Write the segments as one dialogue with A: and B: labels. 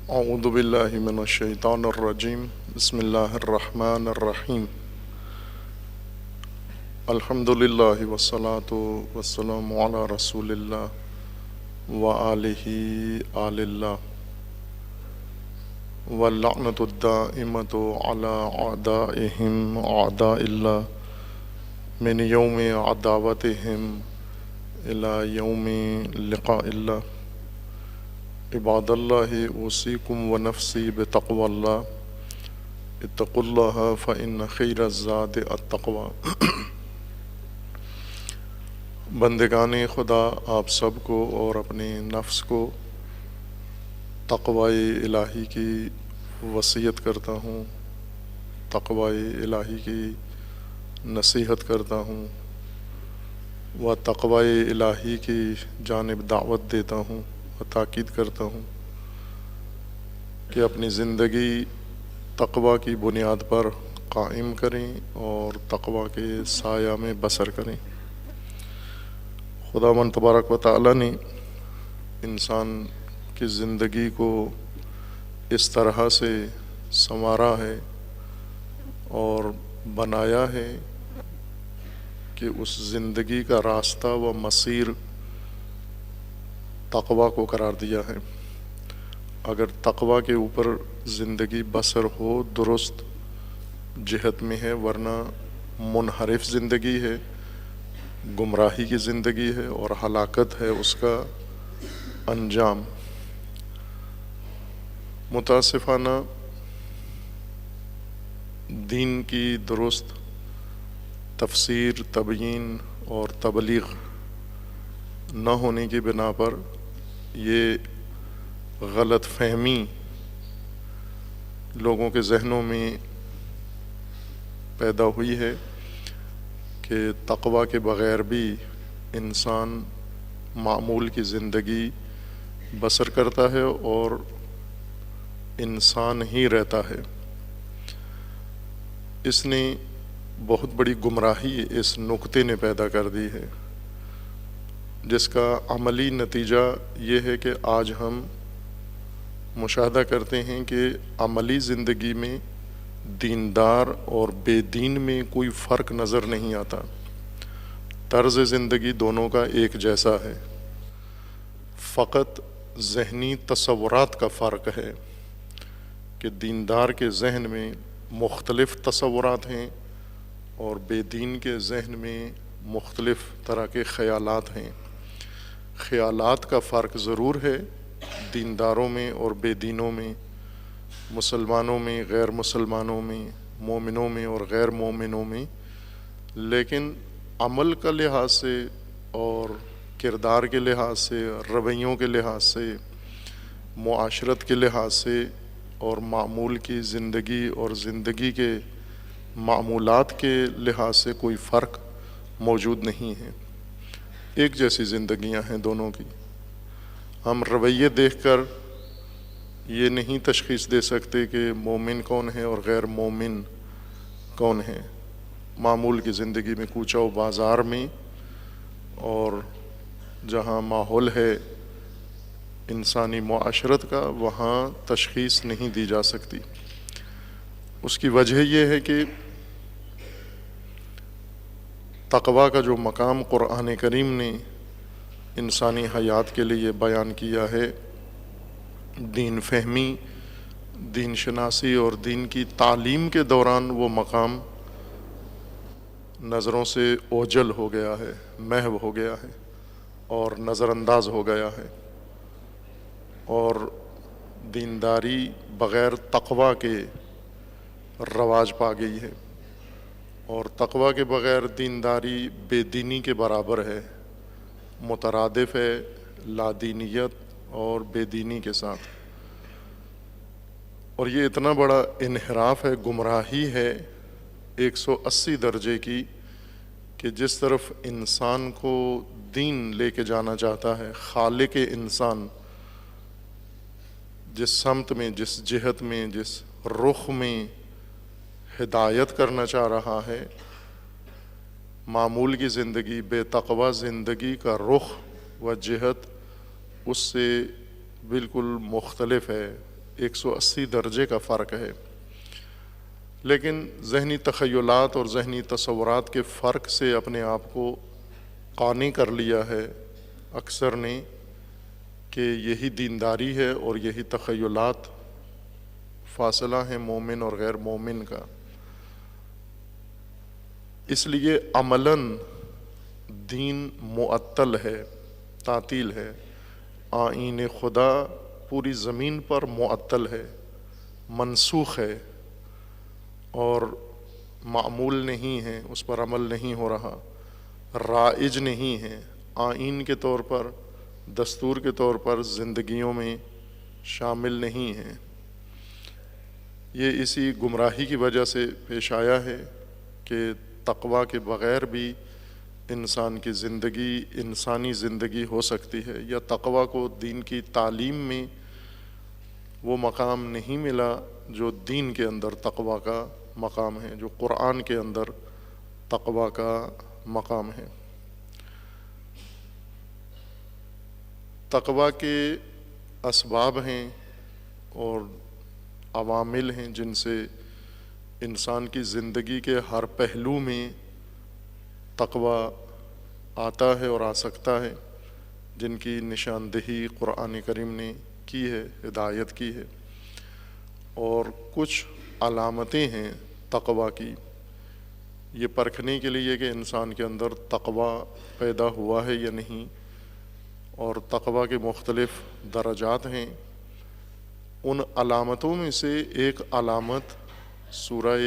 A: اعوذ باللہ من الشیطان الرجیم بسم اللہ الرحمن الرحیم الحمد للہ والصلاة والسلام علی رسول اللہ وآلہ آل اللہ واللعنۃ الدائمۃ علی اعدائہم اعداء اللہ من یوم عداوتہم الی یوم لقاء اللہ عباد اللہ اوصیکم ونفسی بتقوی اللہ اتقوا اللہ فإن خیر الزاد التقوی۔ بندگان خدا، آپ سب کو اور اپنے نفس کو تقوی الہی کی وصیت کرتا ہوں، تقوی الہی کی نصیحت کرتا ہوں و تقوی الہی کی جانب دعوت دیتا ہوں و تاکید کرتا ہوں کہ اپنی زندگی تقوی کی بنیاد پر قائم کریں اور تقوی کے سایہ میں بسر کریں۔ خداوند تبارک و تعالی نے انسان کی زندگی کو اس طرح سے سنوارا ہے اور بنایا ہے کہ اس زندگی کا راستہ و مسیر تقوی کو قرار دیا ہے۔ اگر تقوی کے اوپر زندگی بسر ہو درست جہت میں ہے، ورنہ منحرف زندگی ہے، گمراہی کی زندگی ہے اور ہلاکت ہے اس کا انجام۔ متاسفانہ دین کی درست تفسیر، تبیین اور تبلیغ نہ ہونے کی بنا پر یہ غلط فہمی لوگوں کے ذہنوں میں پیدا ہوئی ہے کہ تقوی کے بغیر بھی انسان معمول کی زندگی بسر کرتا ہے اور انسان ہی رہتا ہے۔ اس نے بہت بڑی گمراہی اس نقطے نے پیدا کر دی ہے، جس کا عملی نتیجہ یہ ہے کہ آج ہم مشاہدہ کرتے ہیں کہ عملی زندگی میں دیندار اور بے دین میں کوئی فرق نظر نہیں آتا۔ طرز زندگی دونوں کا ایک جیسا ہے، فقط ذہنی تصورات کا فرق ہے کہ دیندار کے ذہن میں مختلف تصورات ہیں اور بے دین کے ذہن میں مختلف طرح کے خیالات ہیں۔ خیالات کا فرق ضرور ہے دینداروں میں اور بے دینوں میں، مسلمانوں میں، غیر مسلمانوں میں، مومنوں میں اور غیر مومنوں میں، لیکن عمل کا لحاظ سے اور کردار کے لحاظ سے، رویوں کے لحاظ سے، معاشرت کے لحاظ سے اور معمول کی زندگی اور زندگی کے معمولات کے لحاظ سے کوئی فرق موجود نہیں ہے۔ ایک جیسی زندگیاں ہیں دونوں کی۔ ہم رویے دیکھ کر یہ نہیں تشخیص دے سکتے کہ مومن کون ہے اور غیر مومن کون ہے۔ معمول کی زندگی میں، کوچہ و بازار میں اور جہاں ماحول ہے انسانی معاشرت کا، وہاں تشخیص نہیں دی جا سکتی۔ اس کی وجہ یہ ہے کہ تقوی کا جو مقام قرآن کریم نے انسانی حیات کے لیے بیان کیا ہے، دین فہمی، دین شناسی اور دین کی تعلیم کے دوران وہ مقام نظروں سے اوجھل ہو گیا ہے، محو ہو گیا ہے اور نظر انداز ہو گیا ہے، اور دینداری بغیر تقوی کے رواج پا گئی ہے، اور تقوی کے بغیر دینداری بے دینی کے برابر ہے، مترادف ہے لادینیت اور بے دینی کے ساتھ۔ اور یہ اتنا بڑا انحراف ہے، گمراہی ہے 180 درجے کی، کہ جس طرف انسان کو دین لے کے جانا چاہتا ہے، خالق انسان جس سمت میں، جس جہت میں، جس رخ میں ہدایت کرنا چاہ رہا ہے، معمول کی زندگی، بے تقوی زندگی کا رخ و جہت اس سے بالکل مختلف ہے، 180 درجے کا فرق ہے، لیکن ذہنی تخیلات اور ذہنی تصورات کے فرق سے اپنے آپ کو قانع کر لیا ہے اکثر نے کہ یہی دینداری ہے اور یہی تخیلات فاصلہ ہیں مومن اور غیر مومن کا۔ اس لیے عملاً دین معطل ہے، تعطیل ہے، آئین خدا پوری زمین پر معطل ہے، منسوخ ہے اور معمول نہیں ہے، اس پر عمل نہیں ہو رہا، رائج نہیں ہے، آئین کے طور پر، دستور کے طور پر زندگیوں میں شامل نہیں ہے۔ یہ اسی گمراہی کی وجہ سے پیش آیا ہے کہ تقویٰ کے بغیر بھی انسان کی زندگی انسانی زندگی ہو سکتی ہے، یا تقویٰ کو دین کی تعلیم میں وہ مقام نہیں ملا جو دین کے اندر تقویٰ کا مقام ہے، جو قرآن کے اندر تقویٰ کا مقام ہے۔ تقویٰ کے اسباب ہیں اور عوامل ہیں جن سے انسان کی زندگی کے ہر پہلو میں تقویٰ آتا ہے اور آ سکتا ہے، جن کی نشاندہی قرآن کریم نے کی ہے، ہدایت کی ہے، اور کچھ علامتیں ہیں تقویٰ کی، یہ پرکھنے کے لیے کہ انسان کے اندر تقویٰ پیدا ہوا ہے یا نہیں، اور تقویٰ کے مختلف درجات ہیں۔ ان علامتوں میں سے ایک علامت سورہ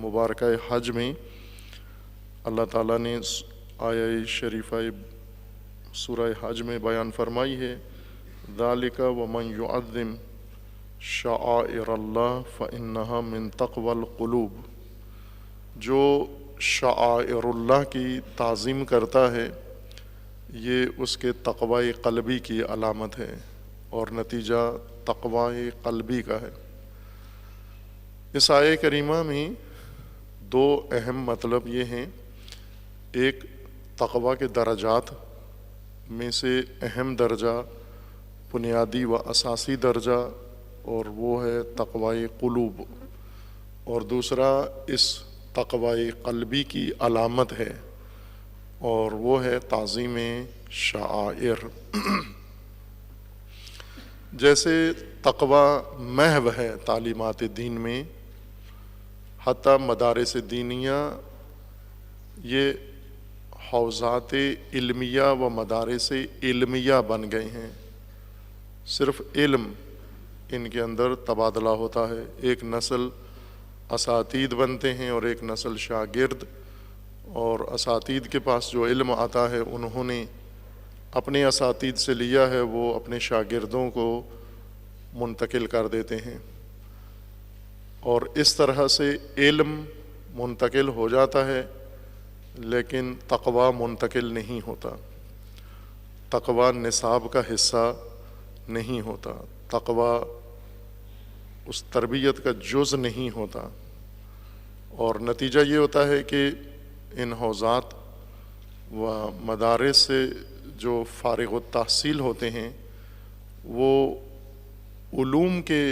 A: مبارکہ حج میں اللہ تعالیٰ نے آیہ شریفہ سورہ حج میں بیان فرمائی ہے، ذَلِكَ وَمَنْ يُعَظِّمْ شَعَائِرَ اللَّهِ فَإِنَّهَا مِنْ تَقْوَى الْقُلُوبِ، جو شعائر اللہ کی تعظیم کرتا ہے یہ اس کے تقوی قلبی کی علامت ہے اور نتیجہ تقوی قلبی کا ہے۔ اس آیہ کریمہ میں دو اہم مطلب یہ ہیں، ایک تقوی کے درجات میں سے اہم درجہ، بنیادی و اساسی درجہ، اور وہ ہے تقوی قلوب، اور دوسرا اس تقوی قلبی کی علامت ہے اور وہ ہے تعظیم شعائر۔ جیسے تقوی محو ہے تعلیمات دین میں، حتیٰ مدارس دینیہ یہ حوزات علمیہ و مدارس علمیہ بن گئے ہیں، صرف علم ان کے اندر تبادلہ ہوتا ہے، ایک نسل اساتید بنتے ہیں اور ایک نسل شاگرد، اور اساتید کے پاس جو علم آتا ہے انہوں نے اپنے اساتید سے لیا ہے، وہ اپنے شاگردوں کو منتقل کر دیتے ہیں، اور اس طرح سے علم منتقل ہو جاتا ہے لیکن تقوی منتقل نہیں ہوتا، تقوی نصاب کا حصہ نہیں ہوتا، تقوی اس تربیت کا جز نہیں ہوتا، اور نتیجہ یہ ہوتا ہے کہ ان حوزات و مدارس سے جو فارغ التحصیل ہوتے ہیں وہ علوم کے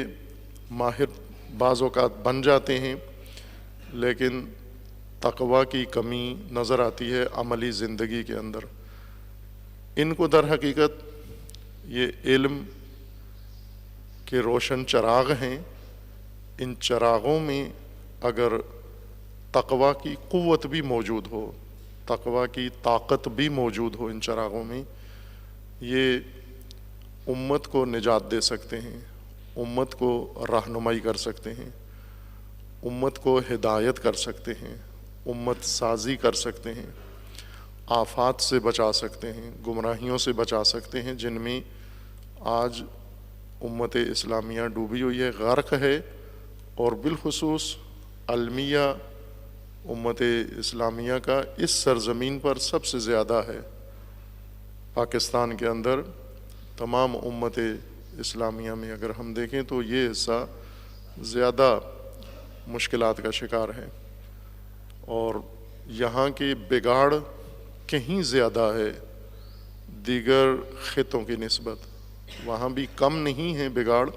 A: ماہر بعض اوقات بن جاتے ہیں، لیکن تقوی کی کمی نظر آتی ہے عملی زندگی کے اندر۔ ان کو در حقیقت یہ علم کے روشن چراغ ہیں، ان چراغوں میں اگر تقوی کی قوت بھی موجود ہو، تقوی کی طاقت بھی موجود ہو ان چراغوں میں، یہ امت کو نجات دے سکتے ہیں، امت کو رہنمائی کر سکتے ہیں، امت کو ہدایت کر سکتے ہیں، امت سازی کر سکتے ہیں، آفات سے بچا سکتے ہیں، گمراہیوں سے بچا سکتے ہیں جن میں آج امت اسلامیہ ڈوبی ہوئی ہے، غرق ہے، اور بالخصوص المیہ امت اسلامیہ کا اس سرزمین پر سب سے زیادہ ہے۔ پاکستان کے اندر تمام امت اسلامیہ میں اگر ہم دیکھیں تو یہ حصہ زیادہ مشکلات کا شکار ہے، اور یہاں کی بگاڑ کہیں زیادہ ہے دیگر خطوں کی نسبت، وہاں بھی کم نہیں ہے بگاڑ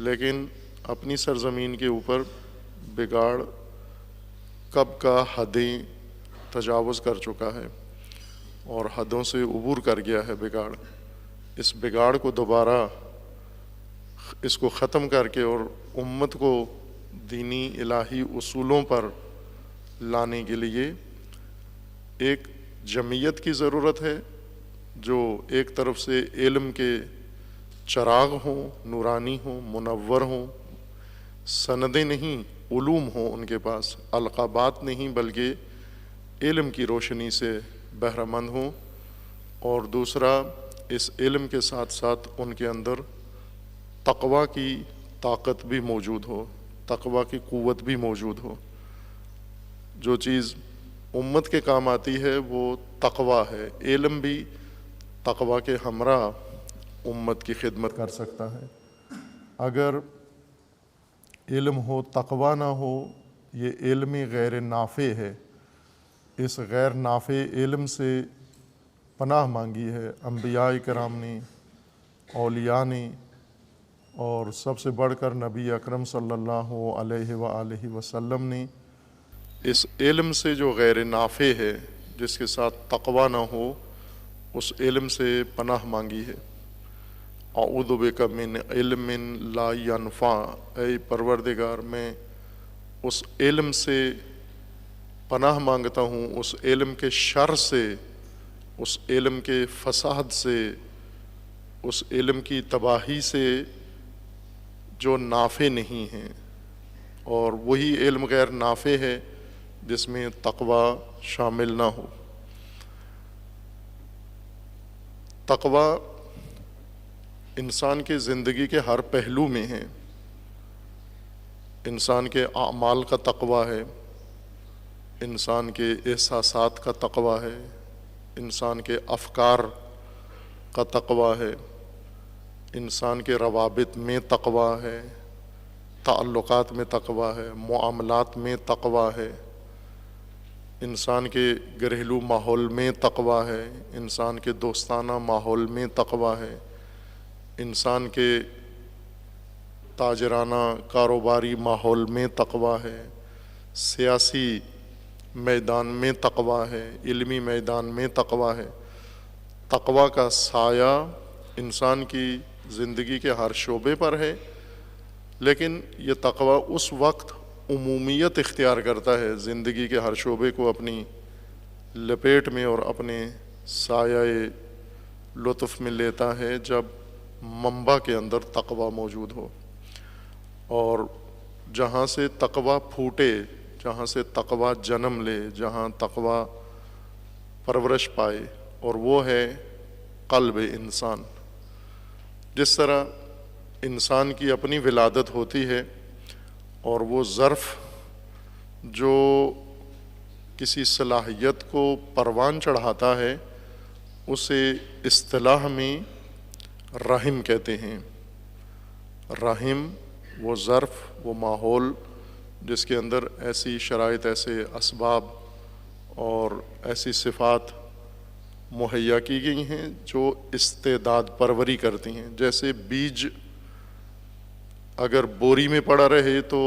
A: لیکن اپنی سرزمین کے اوپر بگاڑ کب کا حدیں تجاوز کر چکا ہے اور حدوں سے عبور کر گیا ہے بگاڑ. اس بگاڑ کو دوبارہ اس کو ختم کر کے اور امت کو دینی الہی اصولوں پر لانے کے لیے ایک جمعیت کی ضرورت ہے جو ایک طرف سے علم کے چراغ ہوں، نورانی ہوں، منور ہوں، سندیں نہیں علوم ہوں ان کے پاس، القابات نہیں بلکہ علم کی روشنی سے بہرہ مند ہوں، اور دوسرا اس علم کے ساتھ ساتھ ان کے اندر تقویٰ کی طاقت بھی موجود ہو، تقویٰ کی قوت بھی موجود ہو. جو چیز امت کے کام آتی ہے وہ تقویٰ ہے. علم بھی تقویٰ کے ہمراہ امت کی خدمت کر سکتا ہے. اگر علم ہو تقویٰ نہ ہو، یہ علم غیر نافع ہے. اس غیر نافع علم سے پناہ مانگی ہے انبیاء کرام نے، اولیاء نے، اور سب سے بڑھ کر نبی اکرم صلی اللہ علیہ وآلہ وسلم نے. اس علم سے جو غیر نافع ہے، جس کے ساتھ تقویٰ نہ ہو، اس علم سے پناہ مانگی ہے. اعوذ بک من علم لا ینفع، اے پروردگار میں اس علم سے پناہ مانگتا ہوں، اس علم کے شر سے، اس علم کے فساد سے، اس علم کی تباہی سے جو نافع نہیں ہیں. اور وہی علم غیر نافع ہے جس میں تقویٰ شامل نہ ہو. تقویٰ انسان کی زندگی کے ہر پہلو میں ہے. انسان کے اعمال کا تقویٰ ہے، انسان کے احساسات کا تقویٰ ہے، انسان کے افکار کا تقویٰ ہے، انسان کے روابط میں تقویٰ ہے، تعلقات میں تقویٰ ہے، معاملات میں تقویٰ ہے، انسان کے گھریلو ماحول میں تقویٰ ہے، انسان کے دوستانہ ماحول میں تقویٰ ہے، انسان کے تاجرانہ کاروباری ماحول میں تقویٰ ہے، سیاسی میدان میں تقویٰ ہے، علمی میدان میں تقویٰ ہے. تقویٰ کا سایہ انسان کی زندگی کے ہر شعبے پر ہے، لیکن یہ تقویٰ اس وقت عمومیت اختیار کرتا ہے، زندگی کے ہر شعبے کو اپنی لپیٹ میں اور اپنے سایہ لطف میں لیتا ہے جب منبع کے اندر تقویٰ موجود ہو. اور جہاں سے تقویٰ پھوٹے، جہاں سے تقویٰ جنم لے، جہاں تقویٰ پرورش پائے، اور وہ ہے قلب انسان. جس طرح انسان کی اپنی ولادت ہوتی ہے اور وہ ظرف جو کسی صلاحیت کو پروان چڑھاتا ہے اسے اصطلاح میں رحم کہتے ہیں. رحم وہ ظرف، وہ ماحول جس کے اندر ایسی شرائط، ایسے اسباب اور ایسی صفات مہیا کی گئی ہیں جو استعداد پروری کرتی ہیں. جیسے بیج اگر بوری میں پڑا رہے تو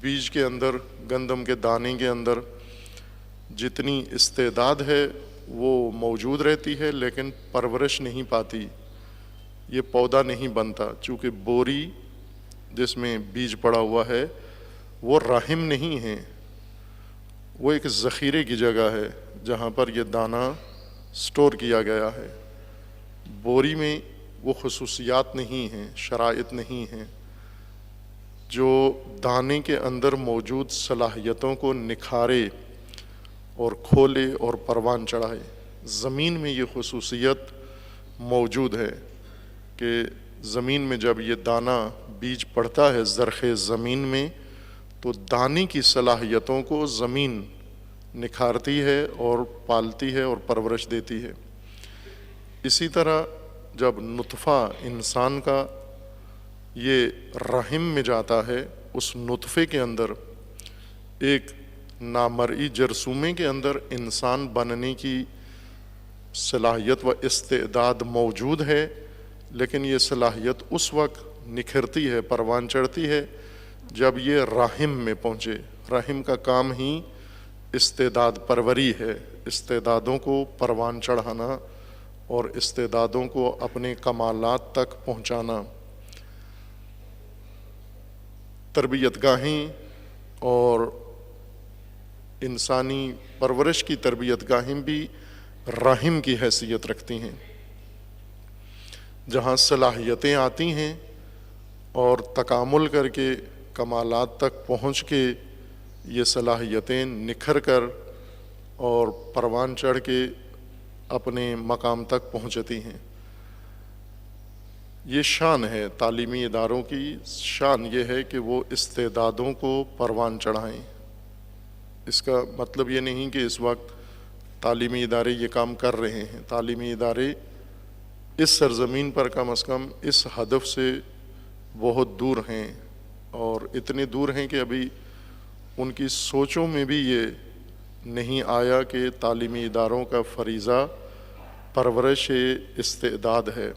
A: بیج کے اندر، گندم کے دانے کے اندر جتنی استعداد ہے وہ موجود رہتی ہے، لیکن پرورش نہیں پاتی، یہ پودا نہیں بنتا. چونکہ بوری جس میں بیج پڑا ہوا ہے وہ رحم نہیں ہے، وہ ایک ذخیرے کی جگہ ہے جہاں پر یہ دانہ سٹور کیا گیا ہے. بوری میں وہ خصوصیات نہیں ہیں، شرائط نہیں ہیں جو دانے کے اندر موجود صلاحیتوں کو نکھارے اور کھولے اور پروان چڑھائے. زمین میں یہ خصوصیت موجود ہے کہ زمین میں جب یہ دانہ بیج پڑتا ہے زرخیز زمین میں، تو دانے کی صلاحیتوں کو زمین نکھارتی ہے اور پالتی ہے اور پرورش دیتی ہے. اسی طرح جب نطفہ انسان کا یہ رحم میں جاتا ہے، اس نطفے کے اندر ایک نامرئی جرثومے کے اندر انسان بننے کی صلاحیت و استعداد موجود ہے، لیکن یہ صلاحیت اس وقت نکھرتی ہے، پروان چڑھتی ہے جب یہ رحم میں پہنچے۔ رحم کا کام ہی استعداد پروری ہے، استعدادوں کو پروان چڑھانا اور استعدادوں کو اپنے کمالات تک پہنچانا۔ تربیت گاہیں اور انسانی پرورش کی تربیت گاہیں بھی رحم کی حیثیت رکھتی ہیں، جہاں صلاحیتیں آتی ہیں اور تکامل کر کے کمالات تک پہنچ کے یہ صلاحیتیں نکھر کر اور پروان چڑھ کے اپنے مقام تک پہنچتی ہیں۔ یہ شان ہے تعلیمی اداروں کی، شان یہ ہے کہ وہ استعدادوں کو پروان چڑھائیں۔ اس کا مطلب یہ نہیں کہ اس وقت تعلیمی ادارے یہ کام کر رہے ہیں۔ تعلیمی ادارے اس سرزمین پر کم از کم اس ہدف سے بہت دور ہیں، اور اتنے دور ہیں کہ ابھی ان کی سوچوں میں بھی یہ نہیں آیا کہ تعلیمی اداروں کا فریضہ پرورش استعداد ہے،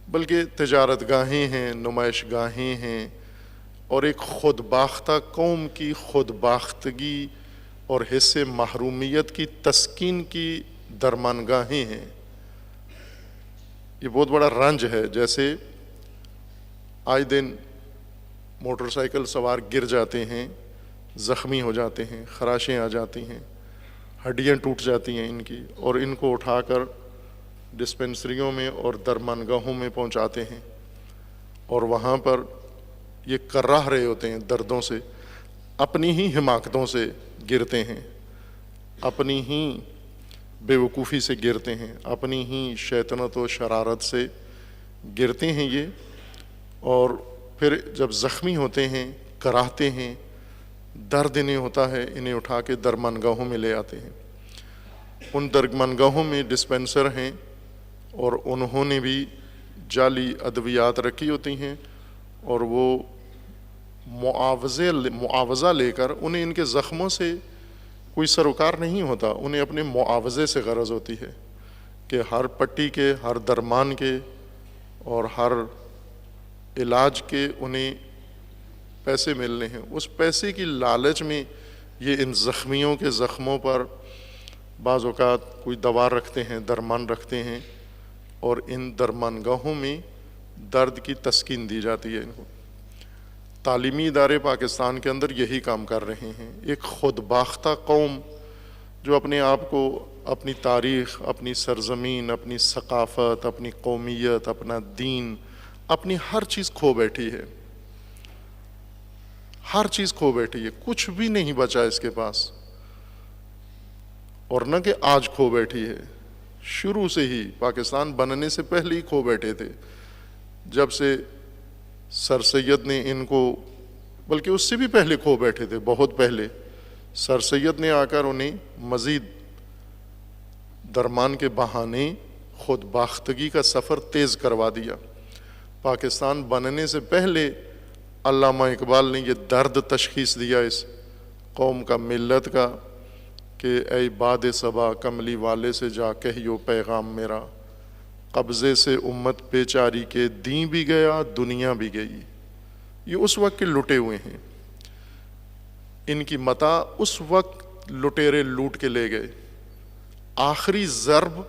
A: بلکہ تجارت گاہیں ہیں، نمائش گاہیں ہیں، اور ایک خود باختہ قوم کی خود باختگی اور حص محرومیت کی تسکین کی درمانگاہیں ہیں۔ یہ بہت بڑا رنج ہے، جیسے آئے دن موٹر سائیکل سوار گر جاتے ہیں، زخمی ہو جاتے ہیں، خراشیں آ جاتی ہیں، ہڈیاں ٹوٹ جاتی ہیں ان کی، اور ان کو اٹھا کر ڈسپنسریوں میں اور درمانگاہوں میں پہنچاتے ہیں، اور وہاں پر یہ کراہ رہے ہوتے ہیں دردوں سے، اپنی ہی حماقتوں سے گرتے ہیں، اپنی ہی بے وقوفی سے گرتے ہیں، اپنی ہی شیطنت و شرارت سے گرتے ہیں یہ، اور پھر جب زخمی ہوتے ہیں، کراہتے ہیں، درد انہیں ہوتا ہے، انہیں اٹھا کے درمانگاہوں میں لے آتے ہیں۔ ان درمانگاہوں میں ڈسپنسر ہیں، اور انہوں نے بھی جعلی ادویات رکھی ہوتی ہیں، اور وہ معاوضہ لے کر انہیں ان کے زخموں سے کوئی سروکار نہیں ہوتا، انہیں اپنے معاوضے سے غرض ہوتی ہے کہ ہر پٹی کے، ہر درمان کے اور ہر علاج کے انہیں پیسے ملنے ہیں۔ اس پیسے کی لالچ میں یہ ان زخمیوں کے زخموں پر بعض اوقات کوئی دوا رکھتے ہیں، درمان رکھتے ہیں، اور ان درمانگاہوں میں درد کی تسکین دی جاتی ہے ان کو۔ تعلیمی ادارے پاکستان کے اندر یہی کام کر رہے ہیں۔ ایک خود باختہ قوم جو اپنے آپ کو، اپنی تاریخ، اپنی سرزمین، اپنی ثقافت، اپنی قومیت، اپنا دین، اپنی ہر چیز کھو بیٹھی ہے، ہر چیز کھو بیٹھی ہے، کچھ بھی نہیں بچا اس کے پاس، اور نہ کہ آج کھو بیٹھی ہے، شروع سے ہی پاکستان بننے سے پہلے ہی کھو بیٹھے تھے، جب سے سر سید نے ان کو، بلکہ اس سے بھی پہلے کھو بیٹھے تھے، بہت پہلے سر سید نے آ کر انہیں مزید درمان کے بہانے خود باختگی کا سفر تیز کروا دیا۔ پاکستان بننے سے پہلے علامہ اقبال نے یہ درد تشخیص دیا اس قوم کا، ملت کا، کہ اے باد صبا کملی والے سے جا کہیو پیغام میرا، قبضے سے امت بیچاری کے دین بھی گیا دنیا بھی گئی۔ یہ اس وقت کے لٹے ہوئے ہیں، ان کی متاع اس وقت لٹیرے لوٹ کے لے گئے، آخری ضرب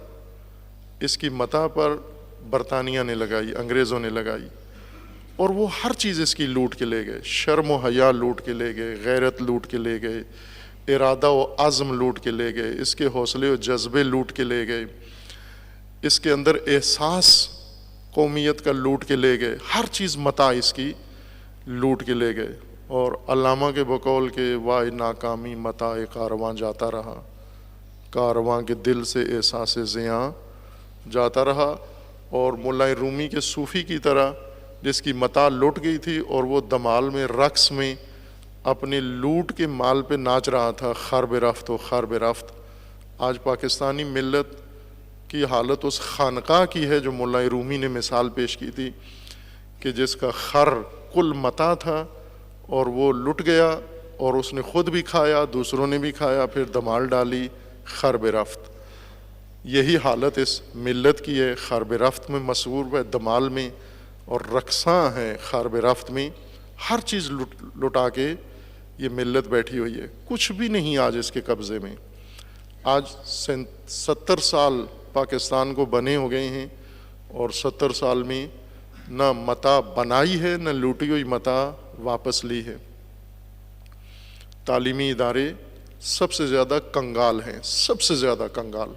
A: اس کی متاع پر برطانیہ نے لگائی، انگریزوں نے لگائی، اور وہ ہر چیز اس کی لوٹ کے لے گئے، شرم و حیا لوٹ کے لے گئے، غیرت لوٹ کے لے گئے، ارادہ و عزم لوٹ کے لے گئے، اس کے حوصلے و جذبے لوٹ کے لے گئے، اس کے اندر احساس قومیت کا لوٹ کے لے گئے، ہر چیز متاع اس کی لوٹ کے لے گئے۔ اور علامہ کے بقول کے وائے ناکامی متاع کارواں جاتا رہا، کارواں کے دل سے احساس زیاں جاتا رہا۔ اور مولا رومی کے صوفی کی طرح جس کی متاع لٹ گئی تھی اور وہ دمال میں، رقص میں اپنے لوٹ کے مال پہ ناچ رہا تھا، خرب رفت و خرب رفت۔ آج پاکستانی ملت کی حالت اس خانقاہ کی ہے جو مولا رومی نے مثال پیش کی تھی، کہ جس کا خر کل متاع تھا اور وہ لٹ گیا، اور اس نے خود بھی کھایا، دوسروں نے بھی کھایا، پھر دمال ڈالی، خرب رفت۔ یہی حالت اس ملت کی ہے، خرب رفت میں مصروف ہے، دمال میں اور رقصاں ہیں خارب رفت میں، ہر چیز لٹا کے یہ ملت بیٹھی ہوئی ہے، کچھ بھی نہیں آج اس کے قبضے میں۔ آج 70 سال پاکستان کو بنے ہو گئے ہیں، اور 70 سال میں نہ متا بنائی ہے نہ لوٹی ہوئی متا واپس لی ہے۔ تعلیمی ادارے سب سے زیادہ کنگال ہیں، سب سے زیادہ کنگال،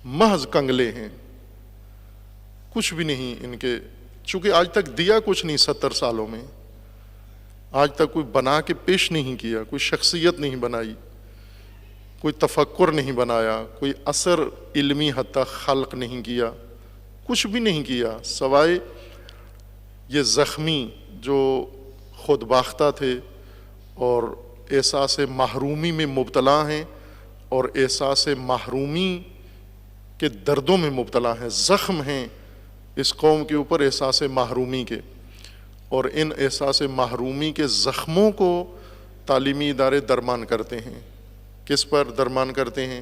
A: محض کنگلے ہیں، کچھ بھی نہیں ان کے، چونکہ آج تک دیا کچھ نہیں 70 سالوں میں، آج تک کوئی بنا کے پیش نہیں کیا، کوئی شخصیت نہیں بنائی، کوئی تفکر نہیں بنایا، کوئی اثر علمی حد تک خلق نہیں کیا، کچھ بھی نہیں کیا سوائے یہ زخمی جو خود باختہ تھے اور احساس محرومی میں مبتلا ہیں، اور احساس محرومی کے دردوں میں مبتلا ہیں، زخم ہیں اس قوم کے اوپر احساس محرومی کے، اور ان احساس محرومی کے زخموں کو تعلیمی ادارے درمان کرتے ہیں۔ کس پر درمان کرتے ہیں؟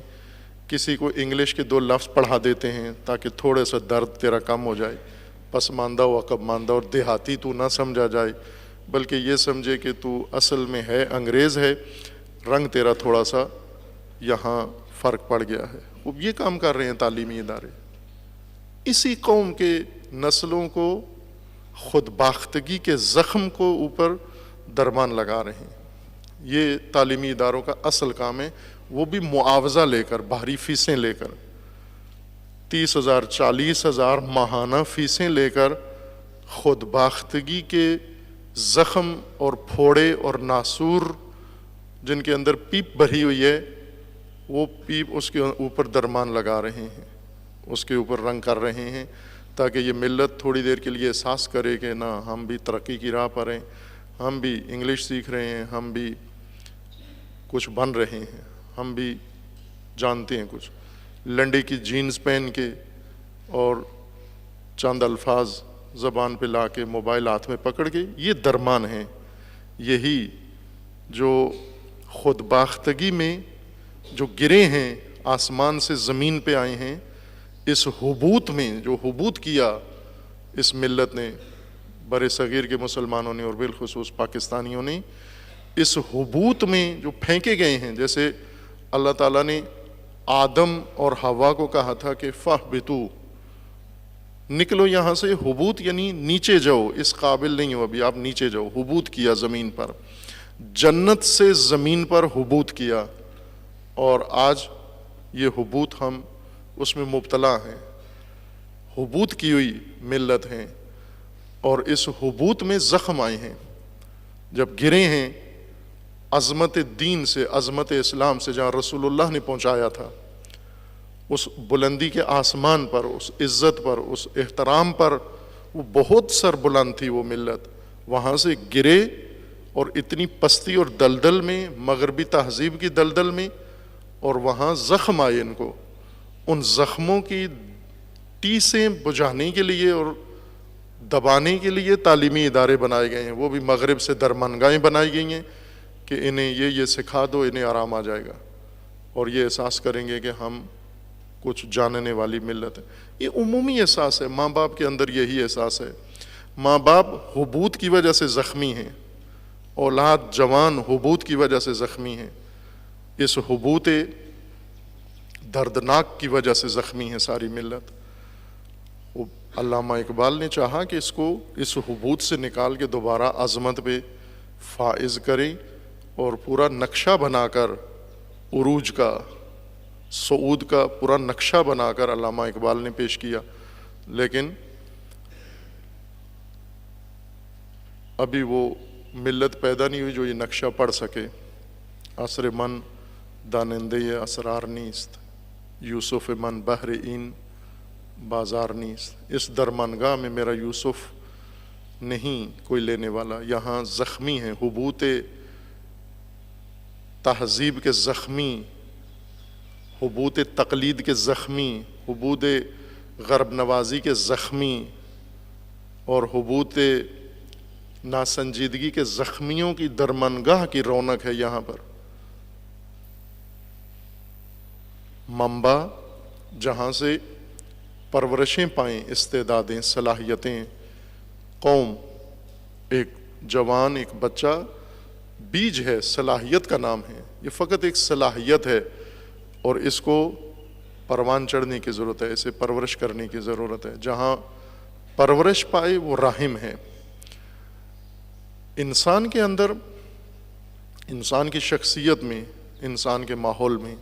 A: کسی کو انگلش کے 2 لفظ پڑھا دیتے ہیں تاکہ تھوڑے سا درد تیرا کم ہو جائے، پسماندہ و عقب ماندہ اور دیہاتی تو نہ سمجھا جائے، بلکہ یہ سمجھے کہ تو اصل میں ہے انگریز ہے، رنگ تیرا تھوڑا سا یہاں فرق پڑ گیا ہے۔ وہ یہ کام کر رہے ہیں تعلیمی ادارے، اسی قوم کے نسلوں کو خود باختگی کے زخم کو اوپر درمان لگا رہے ہیں۔ یہ تعلیمی اداروں کا اصل کام ہے، وہ بھی معاوضہ لے کر، باہری فیسیں لے کر، 30,000 40,000 ماہانہ فیسیں لے کر خود باختگی کے زخم اور پھوڑے اور ناسور جن کے اندر پیپ بھری ہوئی ہے، وہ پیپ اس کے اوپر درمان لگا رہے ہیں، اس کے اوپر رنگ کر رہے ہیں، تاکہ یہ ملت تھوڑی دیر کے لیے احساس کرے کہ نہ ہم بھی ترقی کی راہ پر ہیں، ہم بھی انگلش سیکھ رہے ہیں، ہم بھی کچھ بن رہے ہیں، ہم بھی جانتے ہیں کچھ۔ لنڈے کی جینز پہن کے اور چند الفاظ زبان پہ لا کے موبائل ہاتھ میں پکڑ کے، یہ درمان ہیں۔ یہی جو خود باختگی میں جو گرے ہیں، آسمان سے زمین پہ آئے ہیں، اس حبوط میں جو حبوط کیا اس ملت نے، بر صغیر کے مسلمانوں نے اور بالخصوص پاکستانیوں نے، اس حبوط میں جو پھینکے گئے ہیں، جیسے اللہ تعالیٰ نے آدم اور حوا کو کہا تھا کہ فاہبطوا، نکلو یہاں سے، حبوط یعنی نیچے جاؤ، اس قابل نہیں ہو ابھی، آپ نیچے جاؤ، حبوط کیا زمین پر، جنت سے زمین پر حبوط کیا، اور آج یہ حبوط ہم اس میں مبتلا ہیں، حبوط کی ہوئی ملت ہیں، اور اس حبوط میں زخم آئے ہیں، جب گرے ہیں عظمت دین سے، عظمت اسلام سے، جہاں رسول اللہ نے پہنچایا تھا، اس بلندی کے آسمان پر، اس عزت پر، اس احترام پر، وہ بہت سر بلند تھی وہ ملت، وہاں سے گرے اور اتنی پستی اور دلدل میں، مغربی تہذیب کی دلدل میں، اور وہاں زخم آئے ان کو، ان زخموں کی ٹیسیں بجھانے کے لیے اور دبانے کے لیے تعلیمی ادارے بنائے گئے ہیں، وہ بھی مغرب سے درمانگاہیں بنائی گئی ہیں کہ انہیں یہ سکھا دو، انہیں آرام آ جائے گا، اور یہ احساس کریں گے کہ ہم کچھ جاننے والی ملت ہے۔ یہ عمومی احساس ہے، ماں باپ کے اندر یہی احساس ہے۔ ماں باپ حبوط کی وجہ سے زخمی ہیں، اولاد جوان حبوط کی وجہ سے زخمی ہیں، اس حبوط دردناک کی وجہ سے زخمی ہے ساری ملت۔ علامہ اقبال نے چاہا کہ اس کو اس حبوط سے نکال کے دوبارہ عظمت پہ فائز کریں، اور پورا نقشہ بنا کر عروج کا، صعود کا پورا نقشہ بنا کر علامہ اقبال نے پیش کیا، لیکن ابھی وہ ملت پیدا نہیں ہوئی جو یہ نقشہ پڑھ سکے۔ عصر من دانندے اسرار نیست، یوسف من بحر این بازار نیست، اس درمانگاہ میں میرا یوسف نہیں کوئی لینے والا، یہاں زخمی ہیں، حبوط تہذیب کے زخمی، حبوط تقلید کے زخمی، حبوط غرب نوازی کے زخمی، اور حبوط ناسنجیدگی کے زخمیوں کی درمانگاہ کی رونق ہے یہاں پر، منبع جہاں سے پرورشیں پائیں، استعدادیں، صلاحیتیں، قوم، ایک جوان، ایک بچہ بیج ہے، صلاحیت کا نام ہے، یہ فقط ایک صلاحیت ہے اور اس کو پروان چڑھنے کی ضرورت ہے، اسے پرورش کرنے کی ضرورت ہے۔ جہاں پرورش پائے وہ رحم ہے۔ انسان کے اندر، انسان کی شخصیت میں، انسان کے ماحول میں،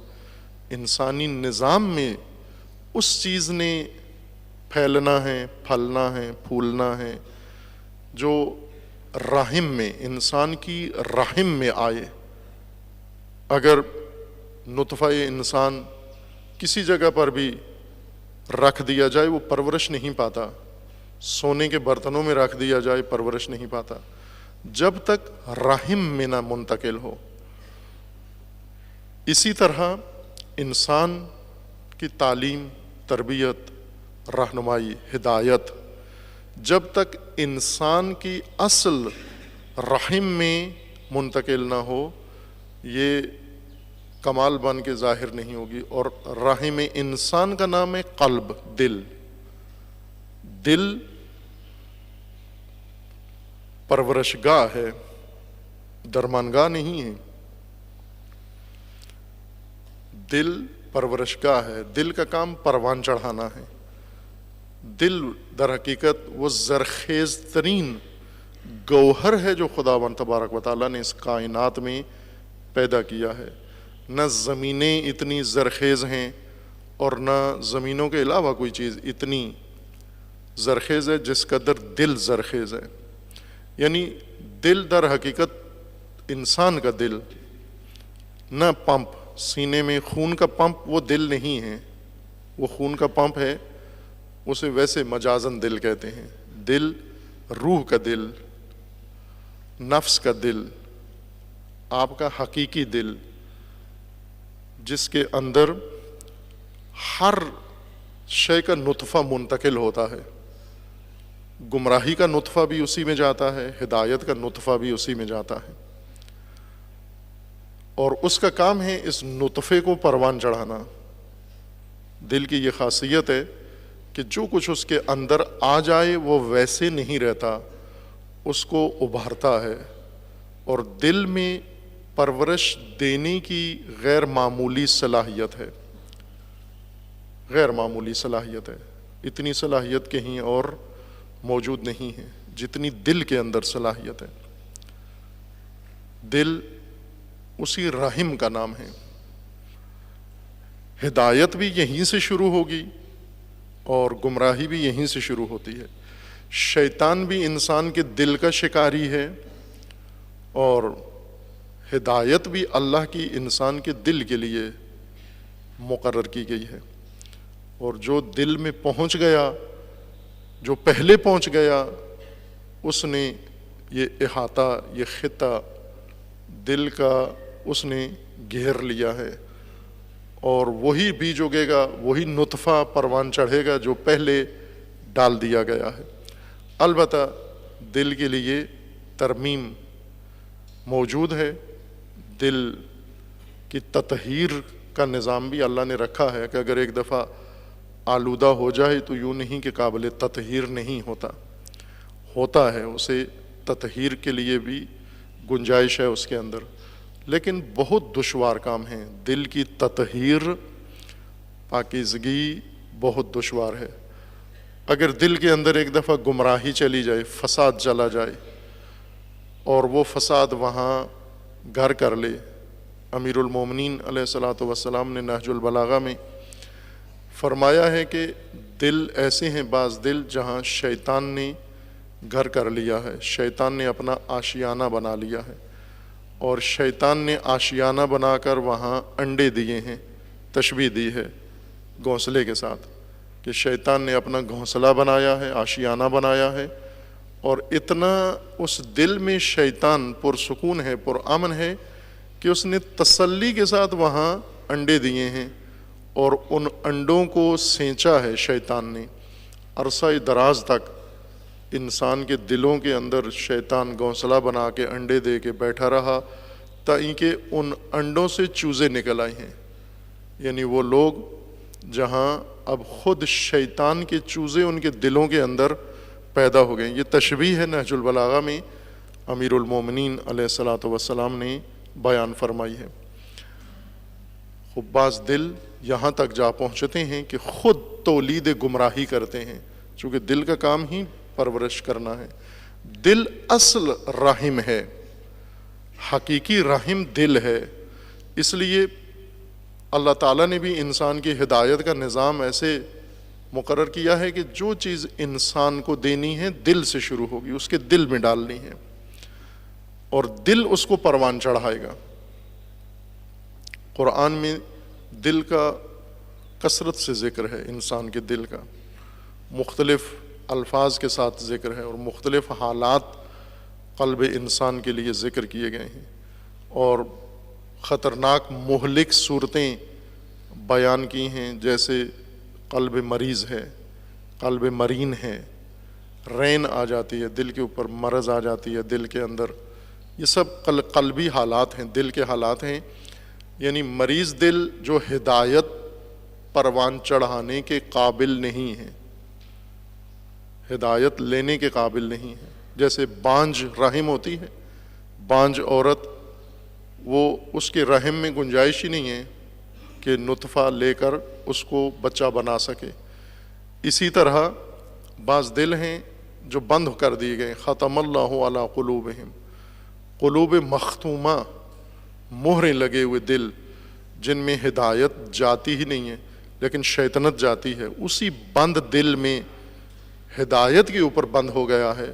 A: انسانی نظام میں اس چیز نے پھیلنا ہے، پھلنا ہے، پھولنا ہے جو رحم میں، انسان کی رحم میں آئے۔ اگر نطفہ انسان کسی جگہ پر بھی رکھ دیا جائے وہ پرورش نہیں پاتا، سونے کے برتنوں میں رکھ دیا جائے پرورش نہیں پاتا، جب تک رحم میں نہ منتقل ہو۔ اسی طرح انسان کی تعلیم، تربیت، رہنمائی، ہدایت جب تک انسان کی اصل رحم میں منتقل نہ ہو یہ کمال بن کے ظاہر نہیں ہوگی۔ اور رحم انسان کا نام ہے قلب، دل۔ دل پرورش گاہ ہے، درمانگاہ نہیں ہے۔ دل پرورش گاہ ہے، دل کا کام پروان چڑھانا ہے۔ دل در حقیقت وہ زرخیز ترین گوہر ہے جو خداوند تبارک و تعالیٰ نے اس کائنات میں پیدا کیا ہے۔ نہ زمینیں اتنی زرخیز ہیں اور نہ زمینوں کے علاوہ کوئی چیز اتنی زرخیز ہے جس قدر دل زرخیز ہے۔ یعنی دل در حقیقت انسان کا دل، نہ پمپ، سینے میں خون کا پمپ وہ دل نہیں ہے، وہ خون کا پمپ ہے، اسے ویسے مجازن دل کہتے ہیں۔ دل روح کا دل، نفس کا دل، آپ کا حقیقی دل، جس کے اندر ہر شے کا نطفہ منتقل ہوتا ہے۔ گمراہی کا نطفہ بھی اسی میں جاتا ہے، ہدایت کا نطفہ بھی اسی میں جاتا ہے، اور اس کا کام ہے اس نطفے کو پروان چڑھانا۔ دل کی یہ خاصیت ہے کہ جو کچھ اس کے اندر آ جائے وہ ویسے نہیں رہتا، اس کو ابھارتا ہے۔ اور دل میں پرورش دینے کی غیر معمولی صلاحیت ہے، غیر معمولی صلاحیت ہے۔ اتنی صلاحیت کہیں اور موجود نہیں ہے جتنی دل کے اندر صلاحیت ہے۔ دل اسی رحم کا نام ہے۔ ہدایت بھی یہیں سے شروع ہوگی اور گمراہی بھی یہیں سے شروع ہوتی ہے۔ شیطان بھی انسان کے دل کا شکاری ہے اور ہدایت بھی اللہ کی انسان کے دل کے لیے مقرر کی گئی ہے۔ اور جو دل میں پہنچ گیا، جو پہلے پہنچ گیا، اس نے یہ احاطہ، یہ خطہ دل کا اس نے گھیر لیا ہے، اور وہی بیج اگے گا، وہی نطفہ پروان چڑھے گا جو پہلے ڈال دیا گیا ہے۔ البتہ دل کے لیے ترمیم موجود ہے، دل کی تطہیر کا نظام بھی اللہ نے رکھا ہے کہ اگر ایک دفعہ آلودہ ہو جائے تو یوں نہیں کہ قابل تطہیر نہیں ہوتا ہے، اسے تطہیر کے لیے بھی گنجائش ہے اس کے اندر، لیکن بہت دشوار کام ہے۔ دل کی تطہیر، پاکیزگی بہت دشوار ہے۔ اگر دل کے اندر ایک دفعہ گمراہی چلی جائے، فساد چلا جائے اور وہ فساد وہاں گھر کر لے، امیر المومنین علیہ الصلوۃ والسلام نے نہج البلاغہ میں فرمایا ہے کہ دل ایسے ہیں، بعض دل جہاں شیطان نے گھر کر لیا ہے، شیطان نے اپنا آشیانہ بنا لیا ہے، اور شیطان نے آشیانہ بنا کر وہاں انڈے دیے ہیں۔ تشبیہ دی ہے گھونسلے کے ساتھ کہ شیطان نے اپنا گھونسلہ بنایا ہے، آشیانہ بنایا ہے، اور اتنا اس دل میں شیطان پرسکون ہے، پرامن ہے کہ اس نے تسلی کے ساتھ وہاں انڈے دیے ہیں، اور ان انڈوں کو سینچا ہے شیطان نے عرصہ دراز تک۔ انسان کے دلوں کے اندر شیطان گھونسلہ بنا کے انڈے دے کے بیٹھا رہا تاکہ ان انڈوں سے چوزے نکل آئی ہیں۔ یعنی وہ لوگ جہاں اب خود شیطان کے چوزے ان کے دلوں کے اندر پیدا ہو گئے. یہ تشبیہ ہے نہج البلاغہ میں امیر المومنین علیہ الصلاۃ والسلام نے بیان فرمائی ہے. خب بعض دل یہاں تک جا پہنچتے ہیں کہ خود تولید گمراہی کرتے ہیں، چونکہ دل کا کام ہی پرورش کرنا ہے. دل اصل رحم ہے، حقیقی رحم دل ہے. اس لیے اللہ تعالیٰ نے بھی انسان کی ہدایت کا نظام ایسے مقرر کیا ہے کہ جو چیز انسان کو دینی ہے دل سے شروع ہوگی، اس کے دل میں ڈالنی ہے، اور دل اس کو پروان چڑھائے گا. قرآن میں دل کا کثرت سے ذکر ہے، انسان کے دل کا مختلف الفاظ کے ساتھ ذکر ہے، اور مختلف حالات قلب انسان کے لیے ذکر کیے گئے ہیں، اور خطرناک مہلک صورتیں بیان کی ہیں، جیسے قلب مریض ہے، قلب مرین ہے، رین آ جاتی ہے دل کے اوپر، مرض آ جاتی ہے دل کے اندر. یہ سب قلبی حالات ہیں، دل کے حالات ہیں. یعنی مریض دل جو ہدایت پروان چڑھانے کے قابل نہیں ہے، ہدایت لینے کے قابل نہیں ہے. جیسے بانجھ رحم ہوتی ہے، بانجھ عورت، وہ اس کے رحم میں گنجائش ہی نہیں ہے کہ نطفہ لے کر اس کو بچہ بنا سکے. اسی طرح بعض دل ہیں جو بند کر دیے گئے. ختم اللہ علی قلوبہم، قلوب مختومہ، مہریں لگے ہوئے دل جن میں ہدایت جاتی ہی نہیں ہے لیکن شیطنت جاتی ہے. اسی بند دل میں ہدایت کے اوپر بند ہو گیا ہے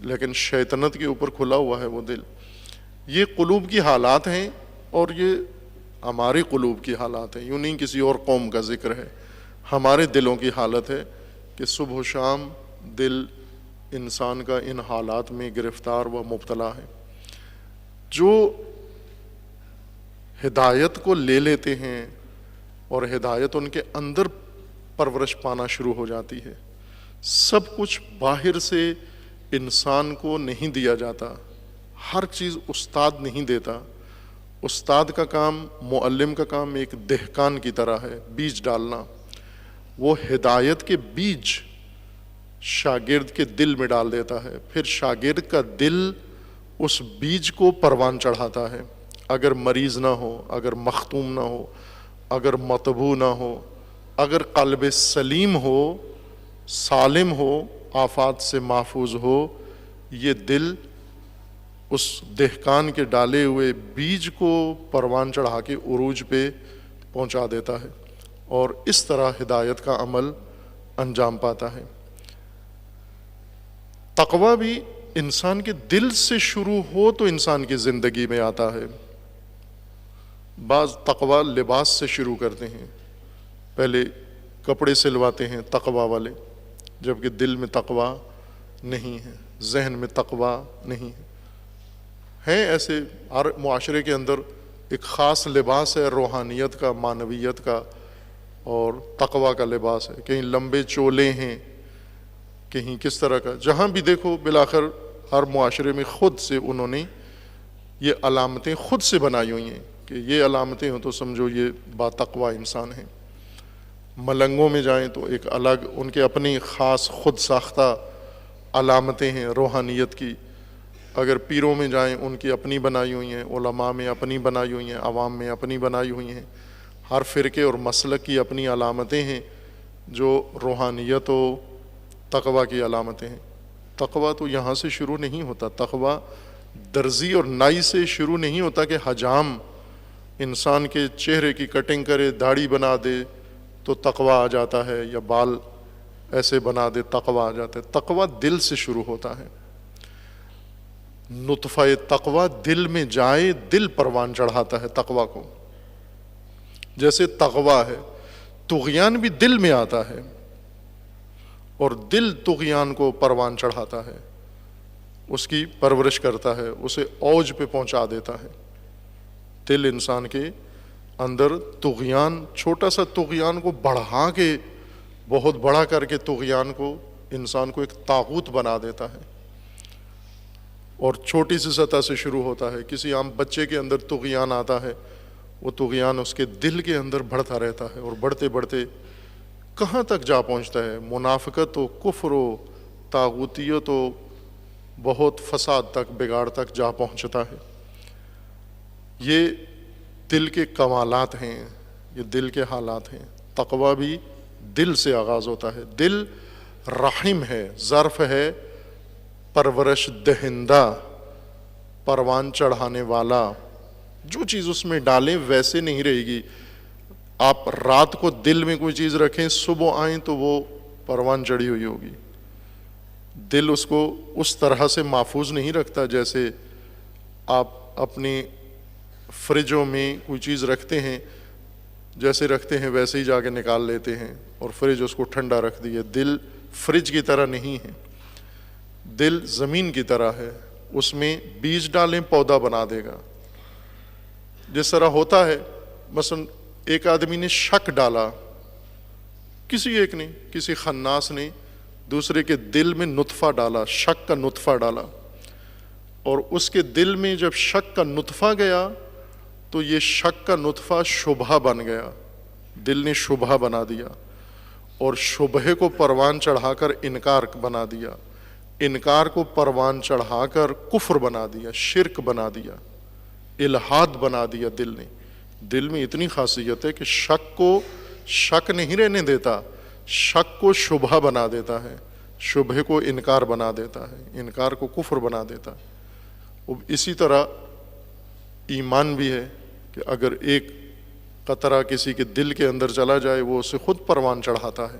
A: لیکن شیطنت کے اوپر کھلا ہوا ہے وہ دل. یہ قلوب کی حالات ہیں، اور یہ ہماری قلوب کی حالات ہیں. یوں نہیں کسی اور قوم کا ذکر ہے، ہمارے دلوں کی حالت ہے کہ صبح و شام دل انسان کا ان حالات میں گرفتار و مبتلا ہے. جو ہدایت کو لے لیتے ہیں اور ہدایت ان کے اندر پرورش پانا شروع ہو جاتی ہے. سب کچھ باہر سے انسان کو نہیں دیا جاتا، ہر چیز استاد نہیں دیتا. استاد کا کام، معلم کا کام ایک دہقان کی طرح ہے، بیج ڈالنا. وہ ہدایت کے بیج شاگرد کے دل میں ڈال دیتا ہے، پھر شاگرد کا دل اس بیج کو پروان چڑھاتا ہے. اگر مریض نہ ہو، اگر مختوم نہ ہو، اگر مطبوع نہ ہو، اگر قلب سلیم ہو، سالم ہو، آفات سے محفوظ ہو، یہ دل اس دہقان کے ڈالے ہوئے بیج کو پروان چڑھا کے عروج پہ پہنچا دیتا ہے، اور اس طرح ہدایت کا عمل انجام پاتا ہے. تقویٰ بھی انسان کے دل سے شروع ہو تو انسان کی زندگی میں آتا ہے. بعض تقویٰ لباس سے شروع کرتے ہیں، پہلے کپڑے سلواتے ہیں تقویٰ والے، جبکہ دل میں تقویٰ نہیں ہے، ذہن میں تقویٰ نہیں ہے. ہیں ایسے ہر معاشرے کے اندر ایک خاص لباس ہے روحانیت کا، معنویت کا اور تقویٰ کا لباس ہے. کہیں لمبے چولے ہیں، کہیں کس طرح کا، جہاں بھی دیکھو بالآخر ہر معاشرے میں خود سے انہوں نے یہ علامتیں خود سے بنائی ہوئی ہیں کہ یہ علامتیں ہوں تو سمجھو یہ با تقویٰ انسان ہیں. ملنگوں میں جائیں تو ایک الگ ان کے اپنی خاص خود ساختہ علامتیں ہیں روحانیت کی. اگر پیروں میں جائیں ان کی اپنی بنائی ہوئی ہیں، علماء میں اپنی بنائی ہوئی ہیں، عوام میں اپنی بنائی ہوئی ہیں. ہر فرقے اور مسلک کی اپنی علامتیں ہیں جو روحانیت و تقویٰ کی علامتیں ہیں. تقویٰ تو یہاں سے شروع نہیں ہوتا، تقویٰ درزی اور نائی سے شروع نہیں ہوتا کہ حجام انسان کے چہرے کی کٹنگ کرے، داڑھی بنا دے تو تقویٰ آ جاتا ہے، یا بال ایسے بنا دے تقویٰ آ جاتا ہے. تقویٰ دل سے شروع ہوتا ہے. نطفہ تقویٰ دل میں جائے، دل پروان چڑھاتا ہے تقویٰ کو. جیسے تقویٰ ہے، طغیان بھی دل میں آتا ہے، اور دل طغیان کو پروان چڑھاتا ہے، اس کی پرورش کرتا ہے، اسے اوج پہ پہنچا دیتا ہے. دل انسان کے اندر طغیان، چھوٹا سا طغیان کو بڑھا کے بہت بڑا کر کے طغیان کو، انسان کو ایک طاغوت بنا دیتا ہے. اور چھوٹی سی سطح سے شروع ہوتا ہے. کسی عام بچے کے اندر طغیان آتا ہے، وہ طغیان اس کے دل کے اندر بڑھتا رہتا ہے، اور بڑھتے بڑھتے کہاں تک جا پہنچتا ہے؟ منافقت و کفر و طاغوتیت و بہت فساد تک، بگاڑ تک جا پہنچتا ہے۔ یہ دل کے کمالات ہیں، یہ دل کے حالات ہیں۔ تقوی بھی دل سے آغاز ہوتا ہے۔ دل رحم ہے، ظرف ہے، پرورش دہندہ، پروان چڑھانے والا۔ جو چیز اس میں ڈالیں ویسے نہیں رہے گی۔ آپ رات کو دل میں کوئی چیز رکھیں، صبح آئیں تو وہ پروان چڑھی ہوئی ہوگی۔ دل اس کو اس طرح سے محفوظ نہیں رکھتا جیسے آپ اپنی فریجوں میں کوئی چیز رکھتے ہیں، جیسے رکھتے ہیں ویسے ہی جا کے نکال لیتے ہیں، اور فریج اس کو ٹھنڈا رکھ دی ہے۔ دل فریج کی طرح نہیں ہے، دل زمین کی طرح ہے، اس میں بیج ڈالیں پودا بنا دے گا۔ جس طرح ہوتا ہے، مثلا ایک آدمی نے شک ڈالا، کسی ایک نے، کسی خناس نے دوسرے کے دل میں نطفہ ڈالا، شک کا نطفہ ڈالا، اور اس کے دل میں جب شک کا نطفہ گیا تو یہ شک کا نطفہ شبہ بن گیا، دل نے شبہ بنا دیا، اور شبہ کو پروان چڑھا کر انکار بنا دیا، انکار کو پروان چڑھا کر کفر بنا دیا، شرک بنا دیا، الحاد بنا دیا دل نے۔ دل میں اتنی خاصیت ہے کہ شک کو شک نہیں رہنے دیتا، شک کو شبہ بنا دیتا ہے، شبہ کو انکار بنا دیتا ہے، انکار کو کفر بنا دیتا ہے۔ اسی طرح ایمان بھی ہے کہ اگر ایک قطرہ کسی کے دل کے اندر چلا جائے وہ اسے خود پروان چڑھاتا ہے۔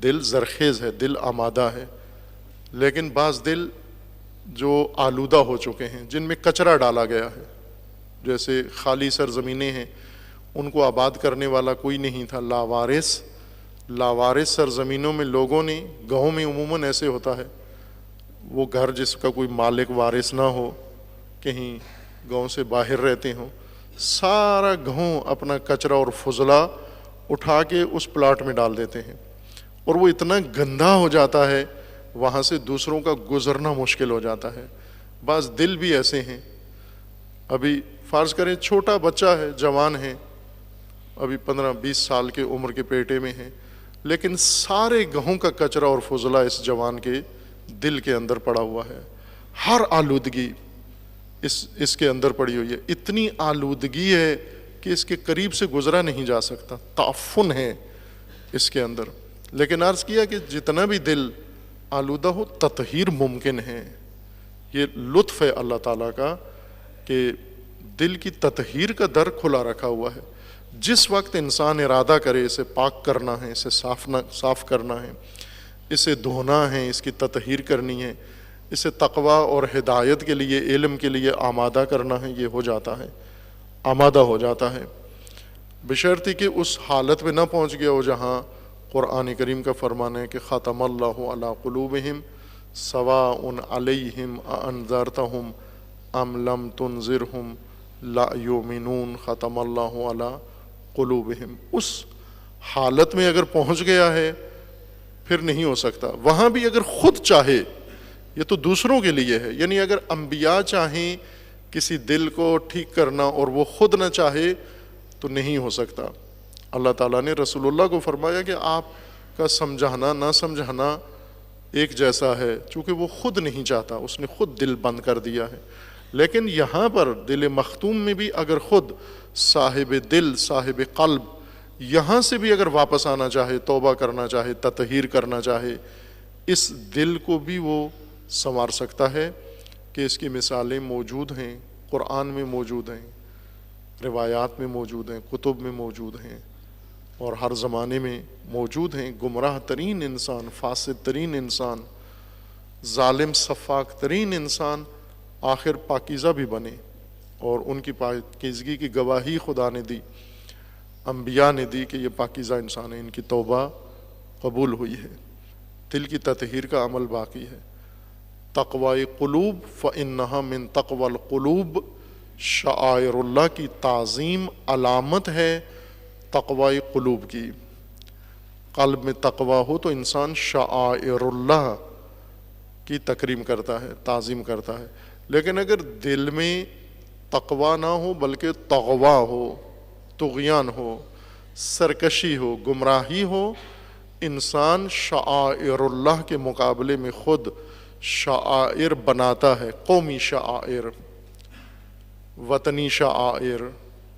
A: دل زرخیز ہے، دل آمادہ ہے، لیکن بعض دل جو آلودہ ہو چکے ہیں، جن میں کچرا ڈالا گیا ہے، جیسے خالی سرزمینیں ہیں، ان کو آباد کرنے والا کوئی نہیں تھا، لاوارث سرزمینوں میں لوگوں نے، گاؤں میں عموماً ایسے ہوتا ہے، وہ گھر جس کا کوئی مالک وارث نہ ہو، کہیں گاؤں سے باہر رہتے ہوں، سارا گاؤں اپنا کچرا اور فضلہ اٹھا کے اس پلاٹ میں ڈال دیتے ہیں، اور وہ اتنا گندا ہو جاتا ہے وہاں سے دوسروں کا گزرنا مشکل ہو جاتا ہے۔ بعض دل بھی ایسے ہیں، ابھی فرض کریں چھوٹا بچہ ہے، جوان ہے، ابھی 15-20 سال کے عمر کے پیٹے میں ہے، لیکن سارے گہوں کا کچرا اور فضلہ اس جوان کے دل کے اندر پڑا ہوا ہے۔ ہر آلودگی اس کے اندر پڑی ہوئی ہے، اتنی آلودگی ہے کہ اس کے قریب سے گزرا نہیں جا سکتا، تعفن ہے اس کے اندر۔ لیکن عرض کیا کہ جتنا بھی دل آلودہ ہو، تطہیر ممکن ہے۔ یہ لطف ہے اللہ تعالیٰ کا کہ دل کی تطہیر کا در کھلا رکھا ہوا ہے۔ جس وقت انسان ارادہ کرے اسے پاک کرنا ہے، اسے صاف کرنا ہے، اسے دھونا ہے، اس کی تطہیر کرنی ہے، اسے تقوی اور ہدایت کے لیے، علم کے لیے آمادہ کرنا ہے، یہ ہو جاتا ہے، آمادہ ہو جاتا ہے، بشرطی کہ اس حالت میں نہ پہنچ گیا ہو جہاں قرآن کریم کا فرمان ہے کہ ختم اللہ علی قلوبہم سواء علیہم اانذرتہم ام لم تنذرہم لا یؤمنون، ختم اللہ علی قلوبہم۔ اس حالت میں اگر پہنچ گیا ہے پھر نہیں ہو سکتا۔ وہاں بھی اگر خود چاہے، یہ تو دوسروں کے لیے ہے، یعنی اگر انبیاء چاہیں کسی دل کو ٹھیک کرنا اور وہ خود نہ چاہے تو نہیں ہو سکتا۔ اللہ تعالیٰ نے رسول اللہ کو فرمایا کہ آپ کا سمجھانا نہ سمجھانا ایک جیسا ہے، چونکہ وہ خود نہیں چاہتا، اس نے خود دل بند کر دیا ہے۔ لیکن یہاں پر دل مختوم میں بھی اگر خود صاحب دل، صاحب قلب یہاں سے بھی اگر واپس آنا چاہے، توبہ کرنا چاہے، تطہیر کرنا چاہے، اس دل کو بھی وہ سنوار سکتا ہے کہ اس کی مثالیں موجود ہیں، قرآن میں موجود ہیں، روایات میں موجود ہیں، کتب میں موجود ہیں، اور ہر زمانے میں موجود ہیں۔ گمراہ ترین انسان، فاسد ترین انسان، ظالم سفاک ترین انسان آخر پاکیزہ بھی بنے، اور ان کی پاکیزگی کی گواہی خدا نے دی، انبیاء نے دی کہ یہ پاکیزہ انسان ہے، ان کی توبہ قبول ہوئی ہے۔ دل کی تطہیر کا عمل باقی ہے۔ تقوی قلوب فإنہا من تقوی القلوب، شعائر اللہ کی تعظیم علامت ہے تقوی قلوب کی۔ قلب میں تقوی ہو تو انسان شعائر اللہ کی تکریم کرتا ہے، تعظیم کرتا ہے۔ لیکن اگر دل میں تقوی نہ ہو بلکہ تغوا ہو، طغیان ہو، سرکشی ہو، گمراہی ہو، انسان شعائر اللہ کے مقابلے میں خود شعائر بناتا ہے، قومی شعائر، وطنی شعائر،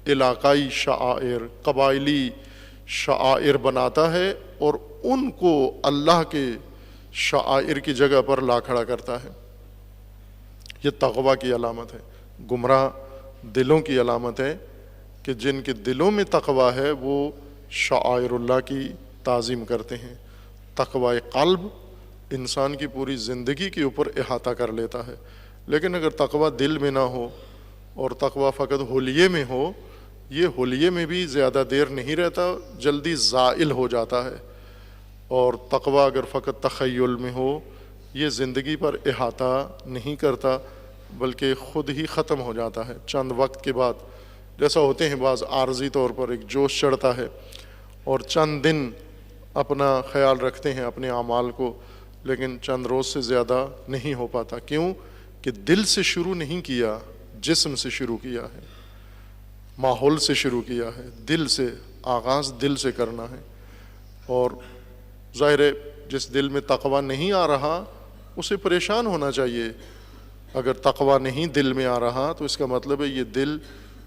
A: علاقائی شعائر، قبائلی شعائر بناتا ہے اور ان کو اللہ کے شعائر کی جگہ پر لا کھڑا کرتا ہے۔ یہ تقویٰ کی علامت ہے۔ گمراہ دلوں کی علامت ہے کہ جن کے دلوں میں تقویٰ ہے وہ شعائر اللہ کی تعظیم کرتے ہیں۔ تقویٰ قلب انسان کی پوری زندگی کے اوپر احاطہ کر لیتا ہے، لیکن اگر تقویٰ دل میں نہ ہو اور تقویٰ فقط حلیے میں ہو، یہ حلیے میں بھی زیادہ دیر نہیں رہتا، جلدی زائل ہو جاتا ہے۔ اور تقویٰ اگر فقط تخیل میں ہو، یہ زندگی پر احاطہ نہیں کرتا بلکہ خود ہی ختم ہو جاتا ہے چند وقت کے بعد۔ جیسا ہوتے ہیں بعض عارضی طور پر ایک جوش چڑھتا ہے اور چند دن اپنا خیال رکھتے ہیں اپنے اعمال کو، لیکن چند روز سے زیادہ نہیں ہو پاتا۔ کیوں؟ کہ دل سے شروع نہیں کیا، جسم سے شروع کیا ہے، ماحول سے شروع کیا ہے، دل سے، آغاز دل سے کرنا ہے۔ اور ظاہر ہے جس دل میں تقویٰ نہیں آ رہا اسے پریشان ہونا چاہیے۔ اگر تقویٰ نہیں دل میں آ رہا تو اس کا مطلب ہے یہ دل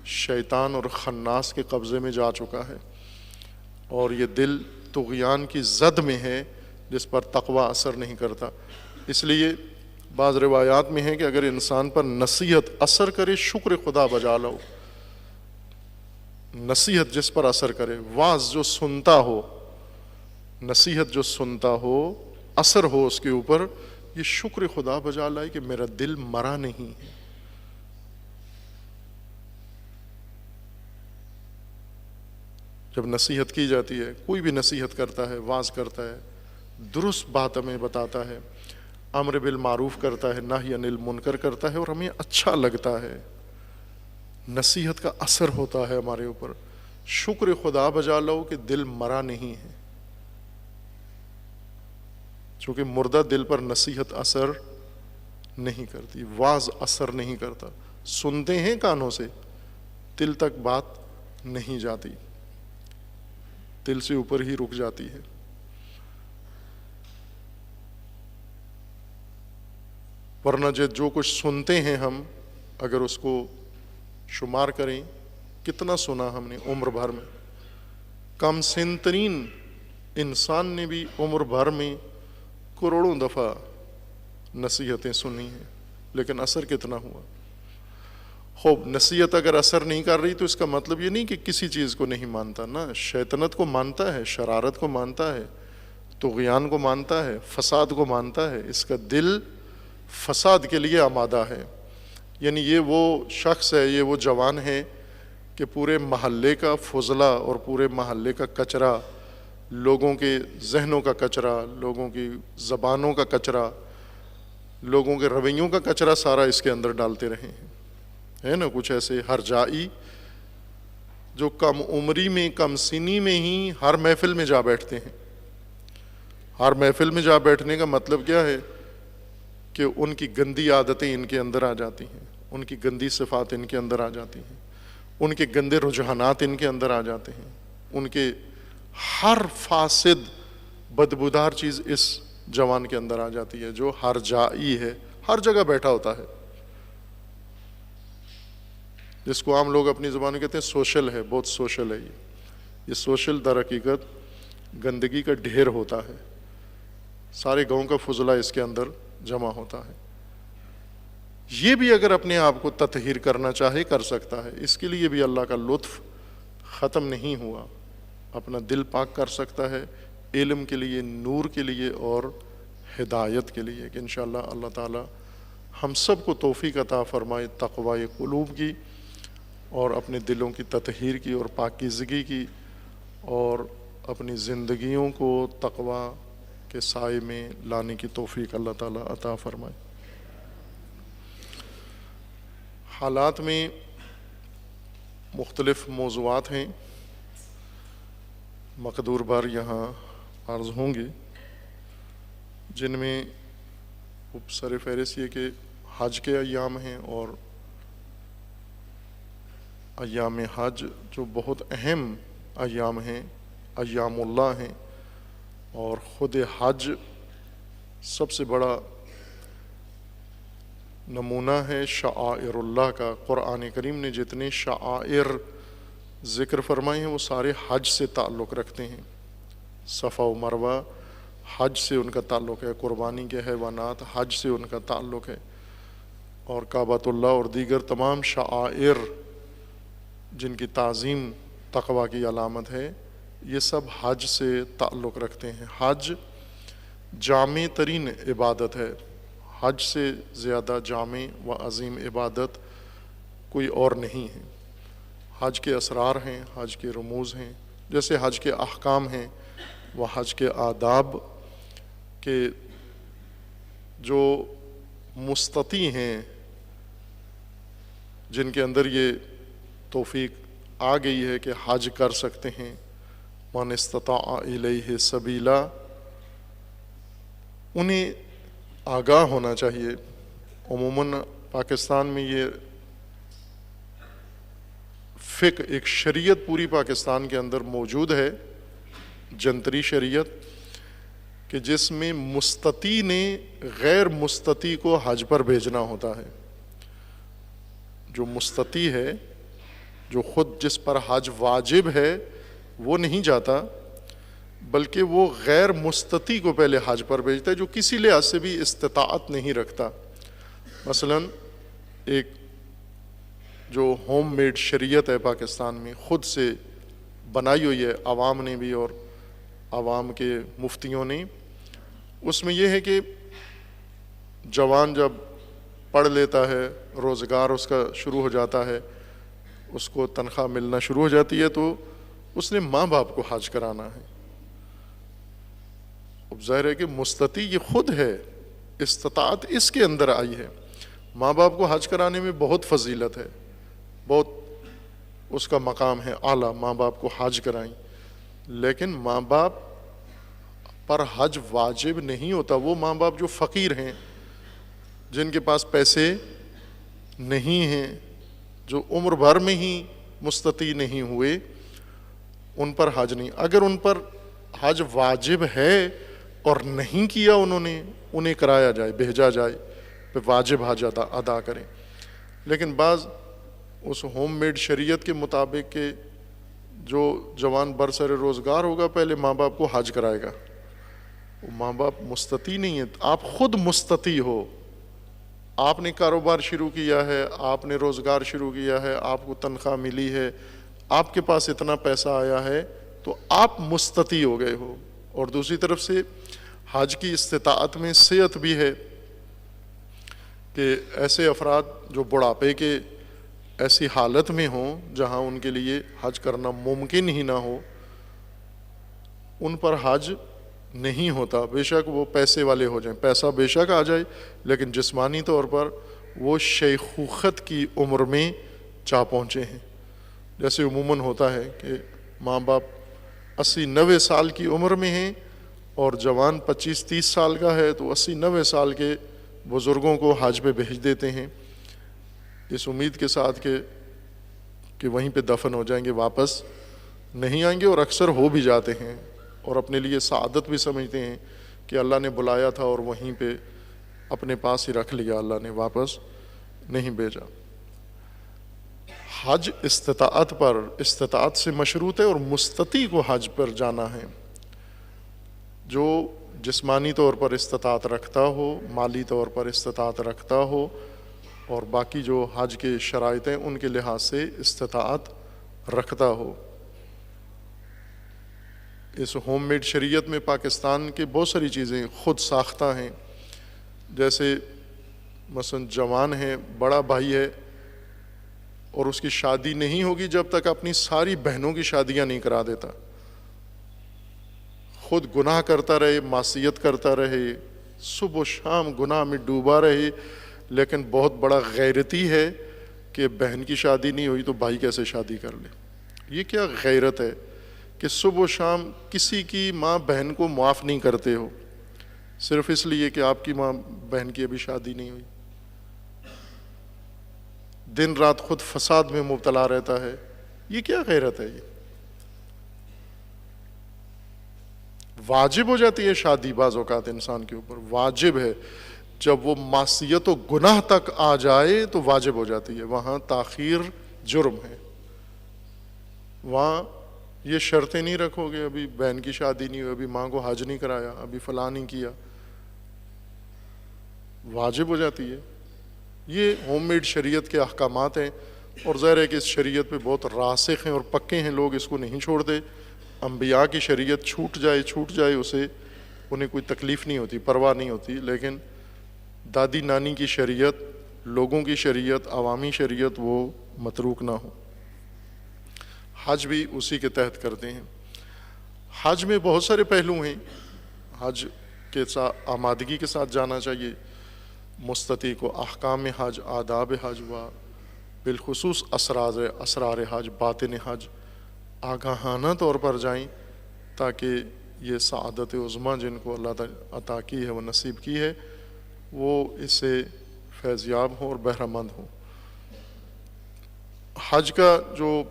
A: شیطان اور خناس کے قبضے میں جا چکا ہے، اور یہ دل طغیان کی زد میں ہے جس پر تقویٰ اثر نہیں کرتا۔ اس لیے بعض روایات میں ہے کہ اگر انسان پر نصیحت اثر کرے شکر خدا بجا لو۔ نصیحت جس پر اثر کرے، واعظ جو سنتا ہو، نصیحت جو سنتا ہو، اثر ہو اس کے اوپر، یہ شکر خدا بجا لائے کہ میرا دل مرا نہیں ہے۔ جب نصیحت کی جاتی ہے، کوئی بھی نصیحت کرتا ہے، واعظ کرتا ہے، درست بات ہمیں بتاتا ہے، امر بالمعروف کرتا ہے، نہی عن المنکر کرتا ہے، اور ہمیں اچھا لگتا ہے، نصیحت کا اثر ہوتا ہے ہمارے اوپر، شکر خدا بجا لو کہ دل مرا نہیں ہے۔ چونکہ مردہ دل پر نصیحت اثر نہیں کرتی، واعظ اثر نہیں کرتا، سنتے ہیں کانوں سے، دل تک بات نہیں جاتی، دل سے اوپر ہی رک جاتی ہے۔ ورنہ جو کچھ سنتے ہیں ہم، اگر اس کو شمار کریں کتنا سنا ہم نے عمر بھر میں، کم سن ترین انسان نے بھی عمر بھر میں کروڑوں دفعہ نصیحتیں سنی ہیں، لیکن اثر کتنا ہوا؟ خوب نصیحت اگر اثر نہیں کر رہی تو اس کا مطلب یہ نہیں کہ کسی چیز کو نہیں مانتا، نہ شیطنت کو مانتا ہے، شرارت کو مانتا ہے، طغیان کو مانتا ہے، فساد کو مانتا ہے، اس کا دل فساد کے لیے آمادہ ہے۔ یعنی یہ وہ شخص ہے، یہ وہ جوان ہے کہ پورے محلے کا فضلہ اور پورے محلے کا کچرا، لوگوں کے ذہنوں کا کچرا، لوگوں کی زبانوں کا کچرا، لوگوں کے رویوں کا کچرا سارا اس کے اندر ڈالتے رہے ہیں۔ ہے نا کچھ ایسے ہرجائی جو کم عمری میں، کم سنی میں ہی ہر محفل میں جا بیٹھتے ہیں۔ ہر محفل میں جا بیٹھنے کا مطلب کیا ہے؟ کہ ان کی گندی عادتیں ان کے اندر آ جاتی ہیں، ان کی گندی صفات ان کے اندر آ جاتی ہیں، ان کے گندے رجحانات ان کے اندر آ جاتے ہیں، ان کے ہر فاسد بدبودار چیز اس جوان کے اندر آ جاتی ہے جو ہر جائی ہے، ہر جگہ بیٹھا ہوتا ہے، جس کو عام لوگ اپنی زبان میں کہتے ہیں سوشل ہے، بہت سوشل ہے۔ یہ سوشل در حقیقت گندگی کا ڈھیر ہوتا ہے، سارے گاؤں کا فضلہ اس کے اندر جمع ہوتا ہے۔ یہ بھی اگر اپنے آپ کو تطہیر کرنا چاہے کر سکتا ہے، اس کے لیے بھی اللہ کا لطف ختم نہیں ہوا، اپنا دل پاک کر سکتا ہے، علم کے لیے، نور کے لیے اور ہدایت کے لیے، کہ انشاءاللہ اللہ تعالی ہم سب کو توفیق عطا فرمائے تقوی قلوب کی، اور اپنے دلوں کی تطہیر کی اور پاکیزگی کی، اور اپنی زندگیوں کو تقوی کے سائے میں لانے کی توفیق اللہ تعالی عطا فرمائے۔ حالات میں مختلف موضوعات ہیں، مقدور بھر یہاں عرض ہوں گے، جن میں سر فہرست یہ کہ حج کے ایام ہیں، اور ایام حج جو بہت اہم ایام ہیں، ایام اللہ ہیں، اور خود حج سب سے بڑا نمونہ ہے شعائر اللہ کا۔ قرآن کریم نے جتنے شعائر ذکر فرمائے ہیں وہ سارے حج سے تعلق رکھتے ہیں۔ صفا و مروہ حج سے ان کا تعلق ہے، قربانی کے حیوانات حج سے ان کا تعلق ہے، اور کعبۃ اللہ اور دیگر تمام شعائر جن کی تعظیم تقوی کی علامت ہے، یہ سب حج سے تعلق رکھتے ہیں۔ حج جامع ترین عبادت ہے، حج سے زیادہ جامع و عظیم عبادت کوئی اور نہیں ہے۔ حج کے اسرار ہیں، حج کے رموز ہیں، جیسے حج کے احکام ہیں، وہ حج کے آداب کے جو مستطیع ہیں، جن کے اندر یہ توفیق آ گئی ہے کہ حج کر سکتے ہیں، من استطاع الیہ سبیلا، انہیں آگاہ ہونا چاہیے۔ عموماً پاکستان میں یہ فقہ ایک شریعت پوری پاکستان کے اندر موجود ہے، جنتری شریعت، کہ جس میں مستطیع نے غیر مستطیع کو حج پر بھیجنا ہوتا ہے۔ جو مستطیع ہے، جو خود جس پر حج واجب ہے، وہ نہیں جاتا، بلکہ وہ غیر مستطیع کو پہلے حج پر بھیجتا ہے جو کسی لحاظ سے بھی استطاعت نہیں رکھتا۔ مثلا ایک جو ہوم میڈ شریعت ہے پاکستان میں، خود سے بنائی ہوئی ہے عوام نے بھی اور عوام کے مفتیوں نے، اس میں یہ ہے کہ جوان جب پڑھ لیتا ہے، روزگار اس کا شروع ہو جاتا ہے، اس کو تنخواہ ملنا شروع ہو جاتی ہے، تو اس نے ماں باپ کو حج کرانا ہے۔ اب ظاہر ہے کہ مستطیع یہ خود ہے، استطاعت اس کے اندر آئی ہے۔ ماں باپ کو حج کرانے میں بہت فضیلت ہے، بہت اس کا مقام ہے اعلیٰ، ماں باپ کو حج کرائیں، لیکن ماں باپ پر حج واجب نہیں ہوتا۔ وہ ماں باپ جو فقیر ہیں، جن کے پاس پیسے نہیں ہیں، جو عمر بھر میں ہی مستطیع نہیں ہوئے، ان پر حج نہیں۔ اگر ان پر حج واجب ہے اور نہیں کیا انہیں کرایا جائے، بھیجا جائے، پھر واجب حج ادا کریں۔ لیکن بعض اس ہوم میڈ شریعت کے مطابق کہ جو جوان برسر روزگار ہوگا پہلے ماں باپ کو حج کرائے گا، وہ ماں باپ مستطیع نہیں ہے۔ آپ خود مستطیع ہو، آپ نے کاروبار شروع کیا ہے، آپ نے روزگار شروع کیا ہے، آپ کو تنخواہ ملی ہے، آپ کے پاس اتنا پیسہ آیا ہے، تو آپ مستطیع ہو گئے ہو۔ اور دوسری طرف سے حج کی استطاعت میں صحت بھی ہے کہ ایسے افراد جو بڑھاپے کے ایسی حالت میں ہوں جہاں ان کے لیے حج کرنا ممکن ہی نہ ہو، ان پر حج نہیں ہوتا، بے شک وہ پیسے والے ہو جائیں، پیسہ بے شک آ جائے، لیکن جسمانی طور پر وہ شیخوخت کی عمر میں جا پہنچے ہیں۔ جیسے عموماً ہوتا ہے کہ ماں باپ 80-90 سال کی عمر میں ہیں اور جوان 25-30 سال کا ہے، تو 80-90 سال کے بزرگوں کو حج پہ بھیج دیتے ہیں اس امید کے ساتھ کہ وہیں پہ دفن ہو جائیں گے، واپس نہیں آئیں گے، اور اکثر ہو بھی جاتے ہیں اور اپنے لیے سعادت بھی سمجھتے ہیں کہ اللہ نے بلایا تھا اور وہیں پہ اپنے پاس ہی رکھ لیا، اللہ نے واپس نہیں بھیجا۔ حج استطاعت سے مشروط ہے، اور مستطیع کو حج پر جانا ہے۔ جو جسمانی طور پر استطاعت رکھتا ہو، مالی طور پر استطاعت رکھتا ہو، اور باقی جو حج کے شرائط ہیں ان کے لحاظ سے استطاعت رکھتا ہو۔ اس ہوم میڈ شریعت میں پاکستان کے بہت ساری چیزیں خود ساختہ ہیں، جیسے مثلا جوان ہے، بڑا بھائی ہے، اور اس کی شادی نہیں ہوگی جب تک اپنی ساری بہنوں کی شادیاں نہیں کرا دیتا، خود گناہ کرتا رہے، معصیت کرتا رہے، صبح و شام گناہ میں ڈوبا رہے، لیکن بہت بڑا غیرتی ہے کہ بہن کی شادی نہیں ہوئی تو بھائی کیسے شادی کر لے۔ یہ کیا غیرت ہے کہ صبح و شام کسی کی ماں بہن کو معاف نہیں کرتے ہو صرف اس لیے کہ آپ کی ماں بہن کی ابھی شادی نہیں ہوئی، دن رات خود فساد میں مبتلا رہتا ہے۔ یہ کیا غیرت ہے؟ یہ واجب ہو جاتی ہے شادی بعض اوقات انسان کے اوپر، واجب ہے، جب وہ معصیت و گناہ تک آ جائے تو واجب ہو جاتی ہے، وہاں تاخیر جرم ہے، وہاں یہ شرطیں نہیں رکھو گے ابھی بہن کی شادی نہیں ہوئی، ابھی ماں کو حج نہیں کرایا، ابھی فلاں نہیں کیا، واجب ہو جاتی ہے۔ یہ ہوم میڈ شریعت کے احکامات ہیں، اور ظاہر ہے کہ اس شریعت پہ بہت راسخ ہیں اور پکے ہیں، لوگ اس کو نہیں چھوڑتے۔ انبیاء کی شریعت چھوٹ جائے اسے انہیں کوئی تکلیف نہیں ہوتی، پرواہ نہیں ہوتی، لیکن دادی نانی کی شریعت، لوگوں کی شریعت، عوامی شریعت وہ متروک نہ ہو۔ حج بھی اسی کے تحت کرتے ہیں۔ حج میں بہت سارے پہلو ہیں، حج کے ساتھ آمادگی کے ساتھ جانا چاہیے مستطیع کو، احکام حج، آداب حج و بالخصوص اسرار حج، باطن حج آگاہانہ طور پر جائیں، تاکہ یہ سعادت عظمیٰ جن کو اللہ تعالیٰ عطا کی ہے، وہ نصیب کی ہے، وہ اس سے فیضیاب ہوں اور بہرہ مند ہوں۔ حج کا جو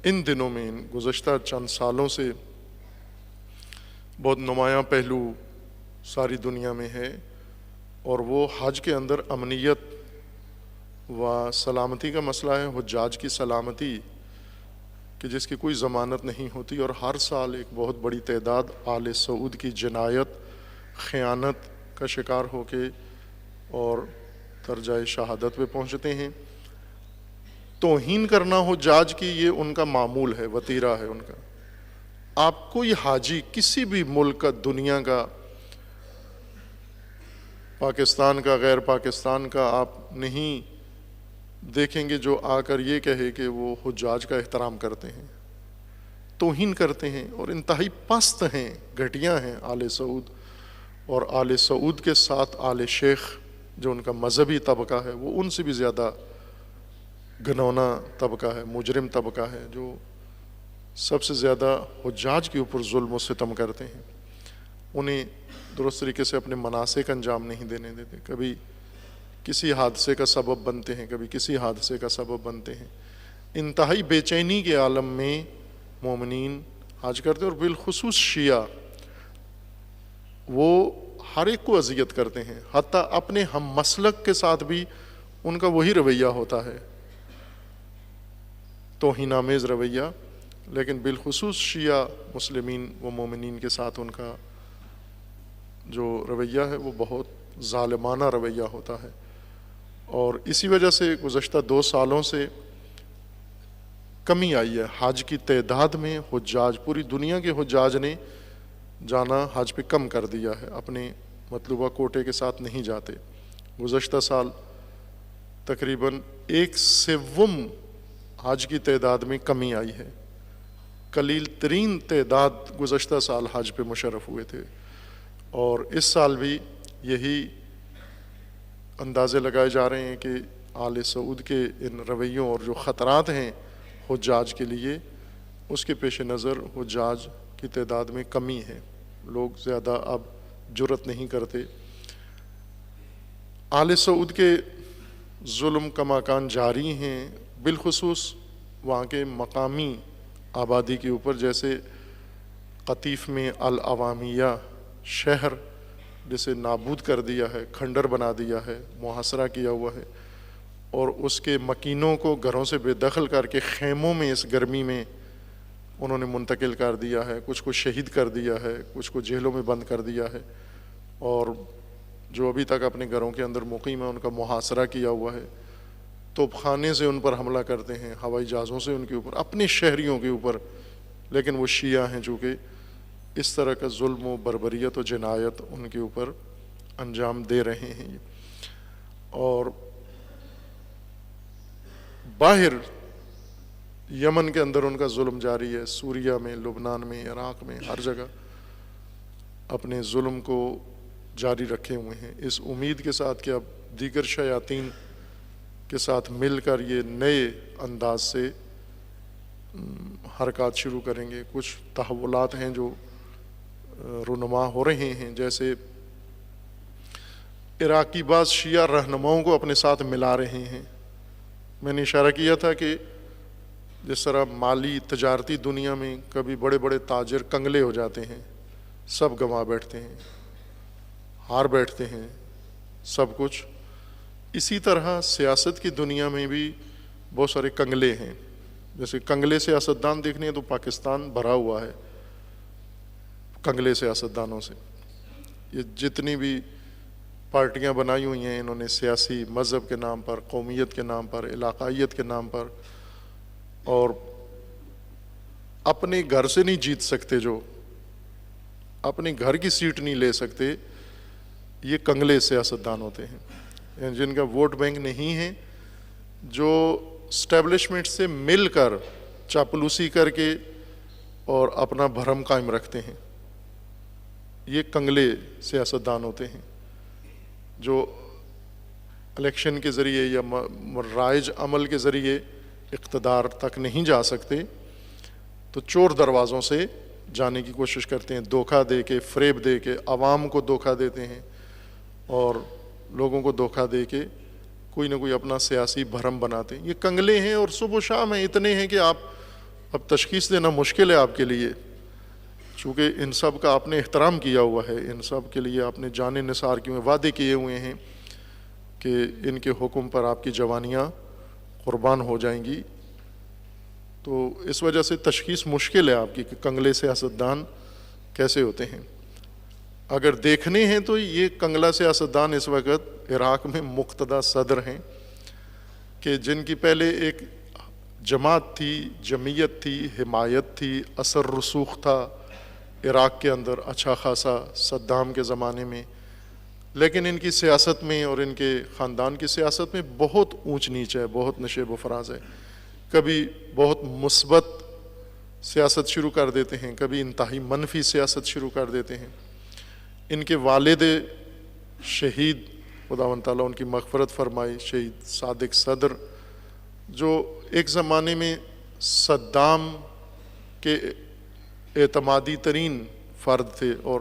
A: ان دنوں میں گزشتہ چند سالوں سے بہت نمایاں پہلو ساری دنیا میں ہے، اور وہ حج کے اندر امنیت و سلامتی کا مسئلہ ہے، حجاج کی سلامتی، کہ جس کی کوئی ضمانت نہیں ہوتی، اور ہر سال ایک بہت بڑی تعداد آل سعود کی جنایت، خیانت کا شکار ہو کے اور درجہ شہادت پہ پہنچتے ہیں۔ توہین کرنا حجاج کی یہ ان کا معمول ہے، وتیرہ ہے ان کا۔ آپ کوئی حاجی کسی بھی ملک کا، دنیا کا، پاکستان کا، غیر پاکستان کا، آپ نہیں دیکھیں گے جو آ کر یہ کہے کہ وہ حجاج کا احترام کرتے ہیں۔ توہین کرتے ہیں اور انتہائی پست ہیں، گھٹیا ہیں آل سعود، اور آل سعود کے ساتھ آل شیخ جو ان کا مذہبی طبقہ ہے وہ ان سے بھی زیادہ گھنونا طبقہ ہے، مجرم طبقہ ہے، جو سب سے زیادہ حجاج کے اوپر ظلم و ستم کرتے ہیں، انہیں درست طریقے سے اپنے مناسک انجام نہیں دینے دیتے، کبھی کسی حادثے کا سبب بنتے ہیں، کبھی کسی حادثے کا سبب بنتے ہیں۔ انتہائی بے چینی کے عالم میں مومنین حج کرتے ہیں، اور بالخصوص شیعہ وہ ہر ایک کو اذیت کرتے ہیں، حتیٰ اپنے ہم مسلک کے ساتھ بھی ان کا وہی رویہ ہوتا ہے، توہین آمیز رویہ، لیکن بالخصوص شیعہ مسلمین و مومنین کے ساتھ ان کا جو رویہ ہے وہ بہت ظالمانہ رویہ ہوتا ہے۔ اور اسی وجہ سے گزشتہ 2 سالوں سے کمی آئی ہے حج کی تعداد میں، حجاج، پوری دنیا کے حجاج نے جانا حج پہ کم کر دیا ہے، اپنے مطلوبہ کوٹے کے ساتھ نہیں جاتے۔ گزشتہ سال تقریباً 1/7 حج کی تعداد میں کمی آئی ہے، قلیل ترین تعداد گزشتہ سال حج پہ مشرف ہوئے تھے، اور اس سال بھی یہی اندازے لگائے جا رہے ہیں کہ آل سعود کے ان رویوں اور جو خطرات ہیں حجاج کے لیے، اس کے پیش نظر حجاج کی تعداد میں کمی ہے، لوگ زیادہ اب جرأت نہیں کرتے۔ آل سعود کے ظلم کماکان جاری ہیں، بالخصوص وہاں کے مقامی آبادی کے اوپر، جیسے قطیف میں العوامیہ شہر جسے نابود کر دیا ہے، کھنڈر بنا دیا ہے، محاصرہ کیا ہوا ہے، اور اس کے مکینوں کو گھروں سے بے دخل کر کے خیموں میں اس گرمی میں انہوں نے منتقل کر دیا ہے، کچھ کو شہید کر دیا ہے، کچھ کو جیلوں میں بند کر دیا ہے، اور جو ابھی تک اپنے گھروں کے اندر مقیم ہیں ان کا محاصرہ کیا ہوا ہے، توپ خانے سے ان پر حملہ کرتے ہیں، ہوائی جہازوں سے ان کے اوپر، اپنے شہریوں کے اوپر، لیکن وہ شیعہ ہیں چونکہ اس طرح کا ظلم و بربریت و جنایت ان کے اوپر انجام دے رہے ہیں۔ اور باہر یمن کے اندر ان کا ظلم جاری ہے، سوریہ میں، لبنان میں، عراق میں، ہر جگہ اپنے ظلم کو جاری رکھے ہوئے ہیں، اس امید کے ساتھ کہ اب دیگر شیاطین کے ساتھ مل کر یہ نئے انداز سے حرکات شروع کریں گے۔ کچھ تحولات ہیں جو رونما ہو رہے ہیں، جیسے عراقی بعض شیعہ رہنماؤں کو اپنے ساتھ ملا رہے ہیں۔ میں نے اشارہ کیا تھا کہ جس طرح مالی تجارتی دنیا میں کبھی بڑے بڑے تاجر کنگلے ہو جاتے ہیں، سب گنوا بیٹھتے ہیں، ہار بیٹھتے ہیں سب کچھ۔ اسی طرح سیاست کی دنیا میں بھی بہت سارے کنگلے ہیں، جیسے کنگلے سیاستدان دیکھنے ہیں تو پاکستان بھرا ہوا ہے کنگلے سیاستدانوں سے۔ یہ جتنی بھی پارٹیاں بنائی ہوئی ہیں انہوں نے سیاسی مذہب کے نام پر، قومیت کے نام پر، علاقائیت کے نام پر، اور اپنے گھر سے نہیں جیت سکتے، جو اپنے گھر کی سیٹ نہیں لے سکتے، یہ کنگلے سیاستدان ہوتے ہیں، جن کا ووٹ بینک نہیں ہے، جو اسٹیبلشمنٹ سے مل کر چاپلوسی کر کے اور اپنا بھرم قائم رکھتے ہیں، یہ کنگلے سیاستدان ہوتے ہیں، جو الیکشن کے ذریعے یا رائج عمل کے ذریعے اقتدار تک نہیں جا سکتے، تو چور دروازوں سے جانے کی کوشش کرتے ہیں، دھوکہ دے کے، فریب دے کے، عوام کو دھوکہ دیتے ہیں اور لوگوں کو دھوکہ دے کے کوئی نہ کوئی اپنا سیاسی بھرم بناتے ہیں۔ یہ کنگلے ہیں اور صبح و شام ہیں، اتنے ہیں کہ آپ اب تشخیص دینا مشکل ہے آپ کے لیے، چونکہ ان سب کا آپ نے احترام کیا ہوا ہے، ان سب کے لیے آپ نے جان نثار کیے ہوئے، وعدے کیے ہوئے ہیں کہ ان کے حکم پر آپ کی جوانیاں قربان ہو جائیں گی۔ تو اس وجہ سے تشخیص مشکل ہے آپ کی کہ کنگلے سیاستدان کیسے ہوتے ہیں۔ اگر دیکھنے ہیں تو یہ کنگلا سیاستدان اس وقت عراق میں مقتدی صدر ہیں، کہ جن کی پہلے ایک جماعت تھی، جمعیت تھی، حمایت تھی، اثر رسوخ تھا عراق کے اندر اچھا خاصا صدام کے زمانے میں، لیکن ان کی سیاست میں اور ان کے خاندان کی سیاست میں بہت اونچ نیچ ہے، بہت نشیب و فراز ہے۔ کبھی بہت مثبت سیاست شروع کر دیتے ہیں، کبھی انتہائی منفی سیاست شروع کر دیتے ہیں۔ ان کے والد شہید، خداوند تعالیٰ ان کی مغفرت فرمائے، شہید صادق صدر، جو ایک زمانے میں صدام کے اعتمادی ترین فرد تھے، اور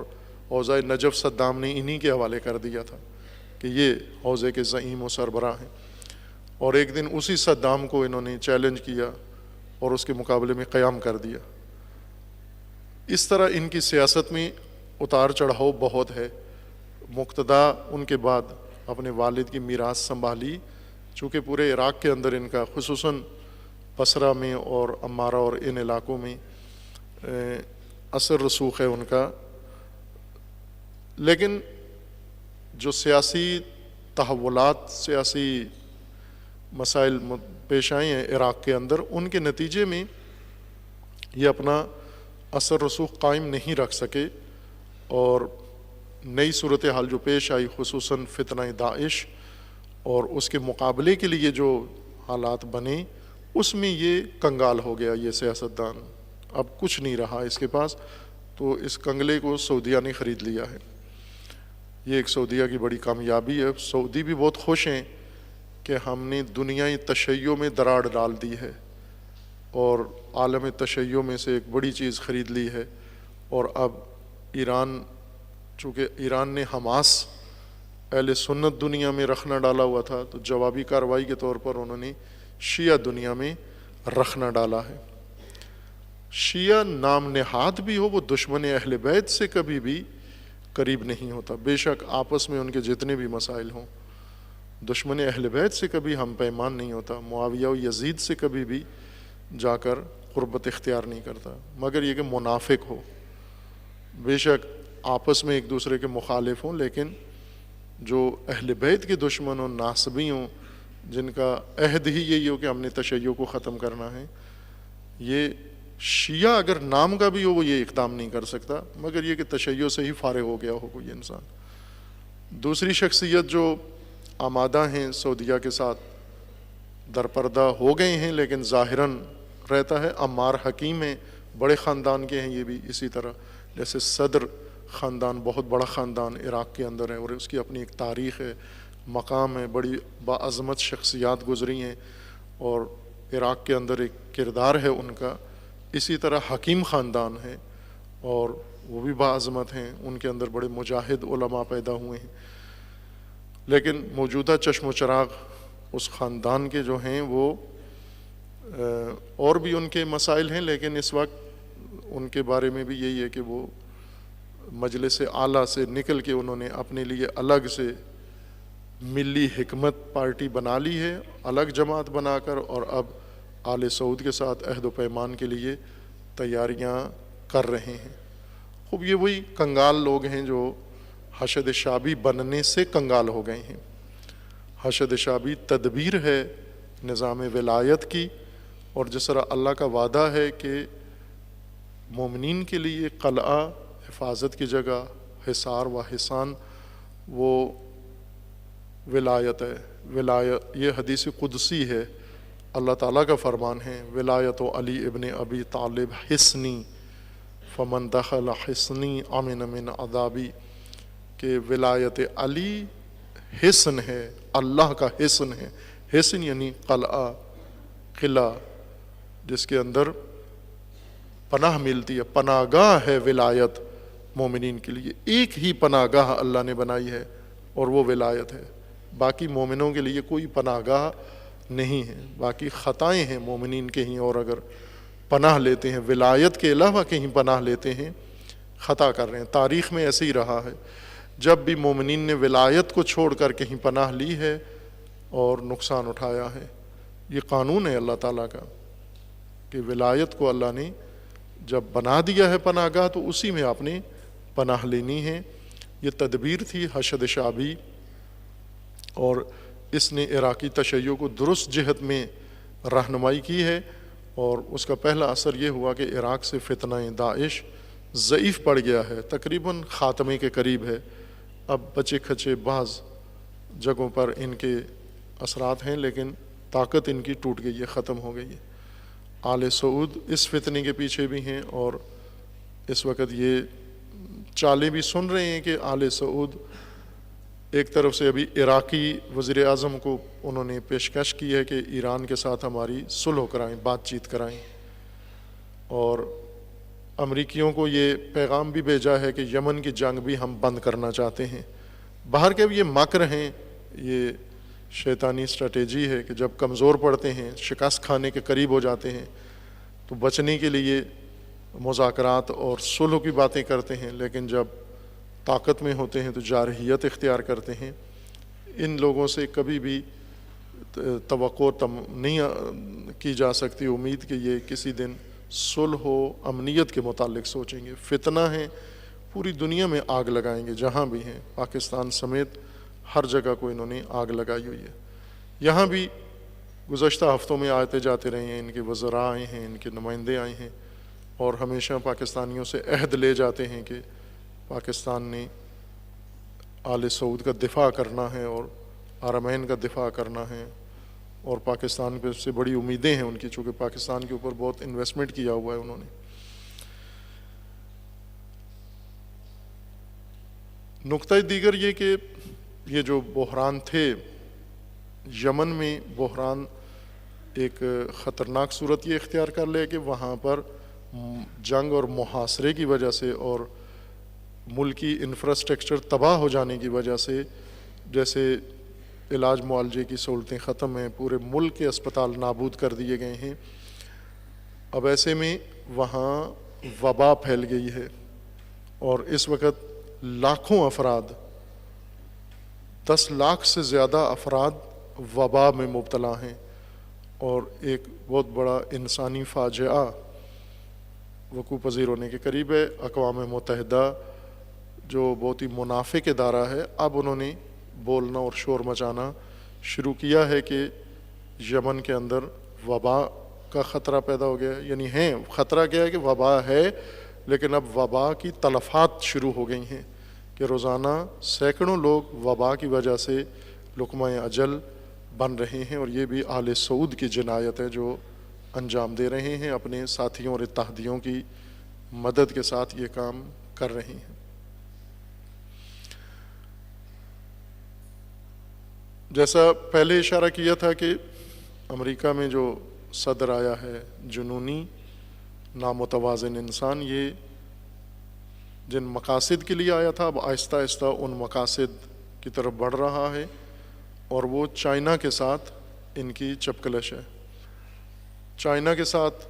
A: حوزہ نجف صدام نے انہی کے حوالے کر دیا تھا کہ یہ حوزے کے زعیم و سربراہ ہیں، اور ایک دن اسی صدام کو انہوں نے چیلنج کیا اور اس کے مقابلے میں قیام کر دیا۔ اس طرح ان کی سیاست میں اتار چڑھاؤ بہت ہے۔ مقتدیٰ ان کے بعد اپنے والد کی میراث سنبھالی، چونکہ پورے عراق کے اندر ان کا، خصوصاً بصرہ میں اور عمارہ اور ان علاقوں میں اثر رسوخ ہے ان کا، لیکن جو سیاسی تحولات، سیاسی مسائل پیش آئے ہیں عراق کے اندر، ان کے نتیجے میں یہ اپنا اثر رسوخ قائم نہیں رکھ سکے، اور نئی صورتحال جو پیش آئی، خصوصاً فتنہ داعش اور اس کے مقابلے کے لیے جو حالات بنے، اس میں یہ کنگال ہو گیا یہ سیاستدان، اب کچھ نہیں رہا اس کے پاس۔ تو اس کنگلے کو سعودیہ نے خرید لیا ہے۔ یہ ایک سعودیہ کی بڑی کامیابی ہے۔ سعودی بھی بہت خوش ہیں کہ ہم نے دنیائی تشیع میں دراڑ ڈال دی ہے اور عالم تشیع میں سے ایک بڑی چیز خرید لی ہے، اور اب ایران، چونکہ ایران نے حماس اہل سنت دنیا میں رخنہ ڈالا ہوا تھا، تو جوابی کارروائی کے طور پر انہوں نے شیعہ دنیا میں رخنہ ڈالا ہے۔ شیعہ نام نہاد بھی ہو، وہ دشمن اہل بیت سے کبھی بھی قریب نہیں ہوتا، بے شک آپس میں ان کے جتنے بھی مسائل ہوں، دشمن اہل بیت سے کبھی ہم پیمان نہیں ہوتا، معاویہ و یزید سے کبھی بھی جا کر قربت اختیار نہیں کرتا، مگر یہ کہ منافق ہو، بے شک آپس میں ایک دوسرے کے مخالف ہوں، لیکن جو اہل بیت کے دشمن ہوں، ناصبی ہوں، جن کا عہد ہی یہی ہو کہ ہم نے تشیع کو ختم کرنا ہے، یہ شیعہ اگر نام کا بھی ہو وہ یہ اقدام نہیں کر سکتا، مگر یہ کہ تشیع سے ہی فارغ ہو گیا ہو کوئی انسان۔ دوسری شخصیت جو آمادہ ہیں سعودیہ کے ساتھ، درپردہ ہو گئے ہیں لیکن ظاہراً رہتا ہے، عمار حکیم ہیں، بڑے خاندان کے ہیں یہ بھی، اسی طرح جیسے صدر خاندان بہت بڑا خاندان عراق کے اندر ہے، اور اس کی اپنی ایک تاریخ ہے، مقام ہے، بڑی باعظمت شخصیات گزری ہیں، اور عراق کے اندر ایک کردار ہے ان کا۔ اسی طرح حکیم خاندان ہے اور وہ بھی باعظمت ہیں، ان کے اندر بڑے مجاہد علماء پیدا ہوئے ہیں، لیکن موجودہ چشم و چراغ اس خاندان کے جو ہیں وہ اور بھی ان کے مسائل ہیں، لیکن اس وقت ان کے بارے میں بھی یہی ہے کہ وہ مجلس اعلیٰ سے نکل کے انہوں نے اپنے لیے الگ سے ملی حکمت پارٹی بنا لی ہے، الگ جماعت بنا کر، اور اب آل سعود کے ساتھ عہد و پیمان کے لیے تیاریاں کر رہے ہیں۔ خوب یہ وہی کنگال لوگ ہیں جو حشد شعبی بننے سے کنگال ہو گئے ہیں۔ حشد شعبی تدبیر ہے نظام ولایت کی، اور جس طرح اللہ کا وعدہ ہے کہ مومنین کے لیے قلعہ، حفاظت کی جگہ، حصار و حصان، وہ ولایت ہے۔ ولایت یہ حدیث قدسی ہے، اللہ تعالیٰ کا فرمان ہے، ولایت و علی ابن ابی طالب حصنی فمن دخل حصنی امن من عذابی، کہ ولایت علی حصن ہے، اللہ کا حصن ہے۔ حصن یعنی قلعہ، قلعہ جس کے اندر پناہ ملتی ہے، پناہ گاہ ہے ولایت مومنین کے لیے۔ ایک ہی پناہ گاہ اللہ نے بنائی ہے اور وہ ولایت ہے، باقی مومنوں کے لیے کوئی پناہ گاہ نہیں ہے، باقی خطائیں ہیں مومنین کہیں اور اگر پناہ لیتے ہیں، ولایت کے علاوہ کہیں پناہ لیتے ہیں، خطا کر رہے ہیں۔ تاریخ میں ایسے ہی رہا ہے، جب بھی مومنین نے ولایت کو چھوڑ کر کہیں پناہ لی ہے اور نقصان اٹھایا ہے۔ یہ قانون ہے اللہ تعالیٰ کا کہ ولایت کو اللہ نے جب بنا دیا ہے پناہ گاہ تو اسی میں آپ نے پناہ لینی ہے۔ یہ تدبیر تھی حشد شعبی، اور اس نے عراقی تشیع کو درست جہت میں رہنمائی کی ہے، اور اس کا پہلا اثر یہ ہوا کہ عراق سے فتنہ داعش ضعیف پڑ گیا ہے، تقریباً خاتمے کے قریب ہے۔ اب بچے کھچے بعض جگہوں پر ان کے اثرات ہیں، لیکن طاقت ان کی ٹوٹ گئی ہے، ختم ہو گئی ہے۔ آل سعود اس فتنے کے پیچھے بھی ہیں، اور اس وقت یہ چالیں بھی سن رہے ہیں کہ آل سعود ایک طرف سے ابھی عراقی وزیر اعظم کو انہوں نے پیشکش کی ہے کہ ایران کے ساتھ ہماری صلح کرائیں، بات چیت کرائیں، اور امریکیوں کو یہ پیغام بھی بھیجا ہے کہ یمن کی جنگ بھی ہم بند کرنا چاہتے ہیں۔ باہر کے بھی یہ مکر ہیں، یہ شیطانی اسٹریٹجی ہے کہ جب کمزور پڑتے ہیں، شکست کھانے کے قریب ہو جاتے ہیں، تو بچنے کے لیے مذاکرات اور صلح کی باتیں کرتے ہیں، لیکن جب طاقت میں ہوتے ہیں تو جارحیت اختیار کرتے ہیں۔ ان لوگوں سے کبھی بھی توقع نہیں کی جا سکتی امید کہ یہ کسی دن صلح و امنیت کے متعلق سوچیں گے۔ فتنہ ہیں، پوری دنیا میں آگ لگائیں گے، جہاں بھی ہیں، پاکستان سمیت ہر جگہ کو انہوں نے آگ لگائی ہوئی ہے۔ یہاں بھی گزشتہ ہفتوں میں آتے جاتے رہے ہیں، ان کے وزراء آئے ہیں، ان کے نمائندے آئے ہیں، اور ہمیشہ پاکستانیوں سے عہد لے جاتے ہیں کہ پاکستان نے آل سعود کا دفاع کرنا ہے اور حرمین کا دفاع کرنا ہے، اور پاکستان پہ سے بڑی امیدیں ہیں ان کی، چونکہ پاکستان کے اوپر بہت انویسٹمنٹ کیا ہوا ہے انہوں نے۔ نقطہ دیگر یہ کہ یہ جو بحران تھے یمن میں، بحران ایک خطرناک صورت یہ اختیار کر لے کہ وہاں پر جنگ اور محاصرے کی وجہ سے اور ملکی انفراسٹرکچر تباہ ہو جانے کی وجہ سے، جیسے علاج معالجے کی سہولتیں ختم ہیں، پورے ملک کے اسپتال نابود کر دیے گئے ہیں۔ اب ایسے میں وہاں وبا پھیل گئی ہے، اور اس وقت لاکھوں افراد، 10 لاکھ سے زیادہ افراد وبا میں مبتلا ہیں، اور ایک بہت بڑا انسانی فاجعہ وقوع پذیر ہونے کے قریب ہے۔ اقوام متحدہ جو بہت ہی منافق ادارہ ہے، اب انہوں نے بولنا اور شور مچانا شروع کیا ہے کہ یمن کے اندر وبا کا خطرہ پیدا ہو گیا ہے۔ یعنی خطرہ کیا ہے کہ وبا ہے، لیکن اب وبا کی تلفات شروع ہو گئی ہیں کہ روزانہ سینکڑوں لوگ وبا کی وجہ سے لقمہ اجل بن رہے ہیں، اور یہ بھی آل سعود کی جنایت ہے جو انجام دے رہے ہیں، اپنے ساتھیوں اور اتحادیوں کی مدد کے ساتھ یہ کام کر رہے ہیں۔ جیسا پہلے اشارہ کیا تھا کہ امریکہ میں جو صدر آیا ہے، جنونی نامتوازن انسان، یہ جن مقاصد کے لیے آیا تھا اب آہستہ آہستہ ان مقاصد کی طرف بڑھ رہا ہے، اور وہ چائنا کے ساتھ ان کی چپکلش ہے۔ چائنا کے ساتھ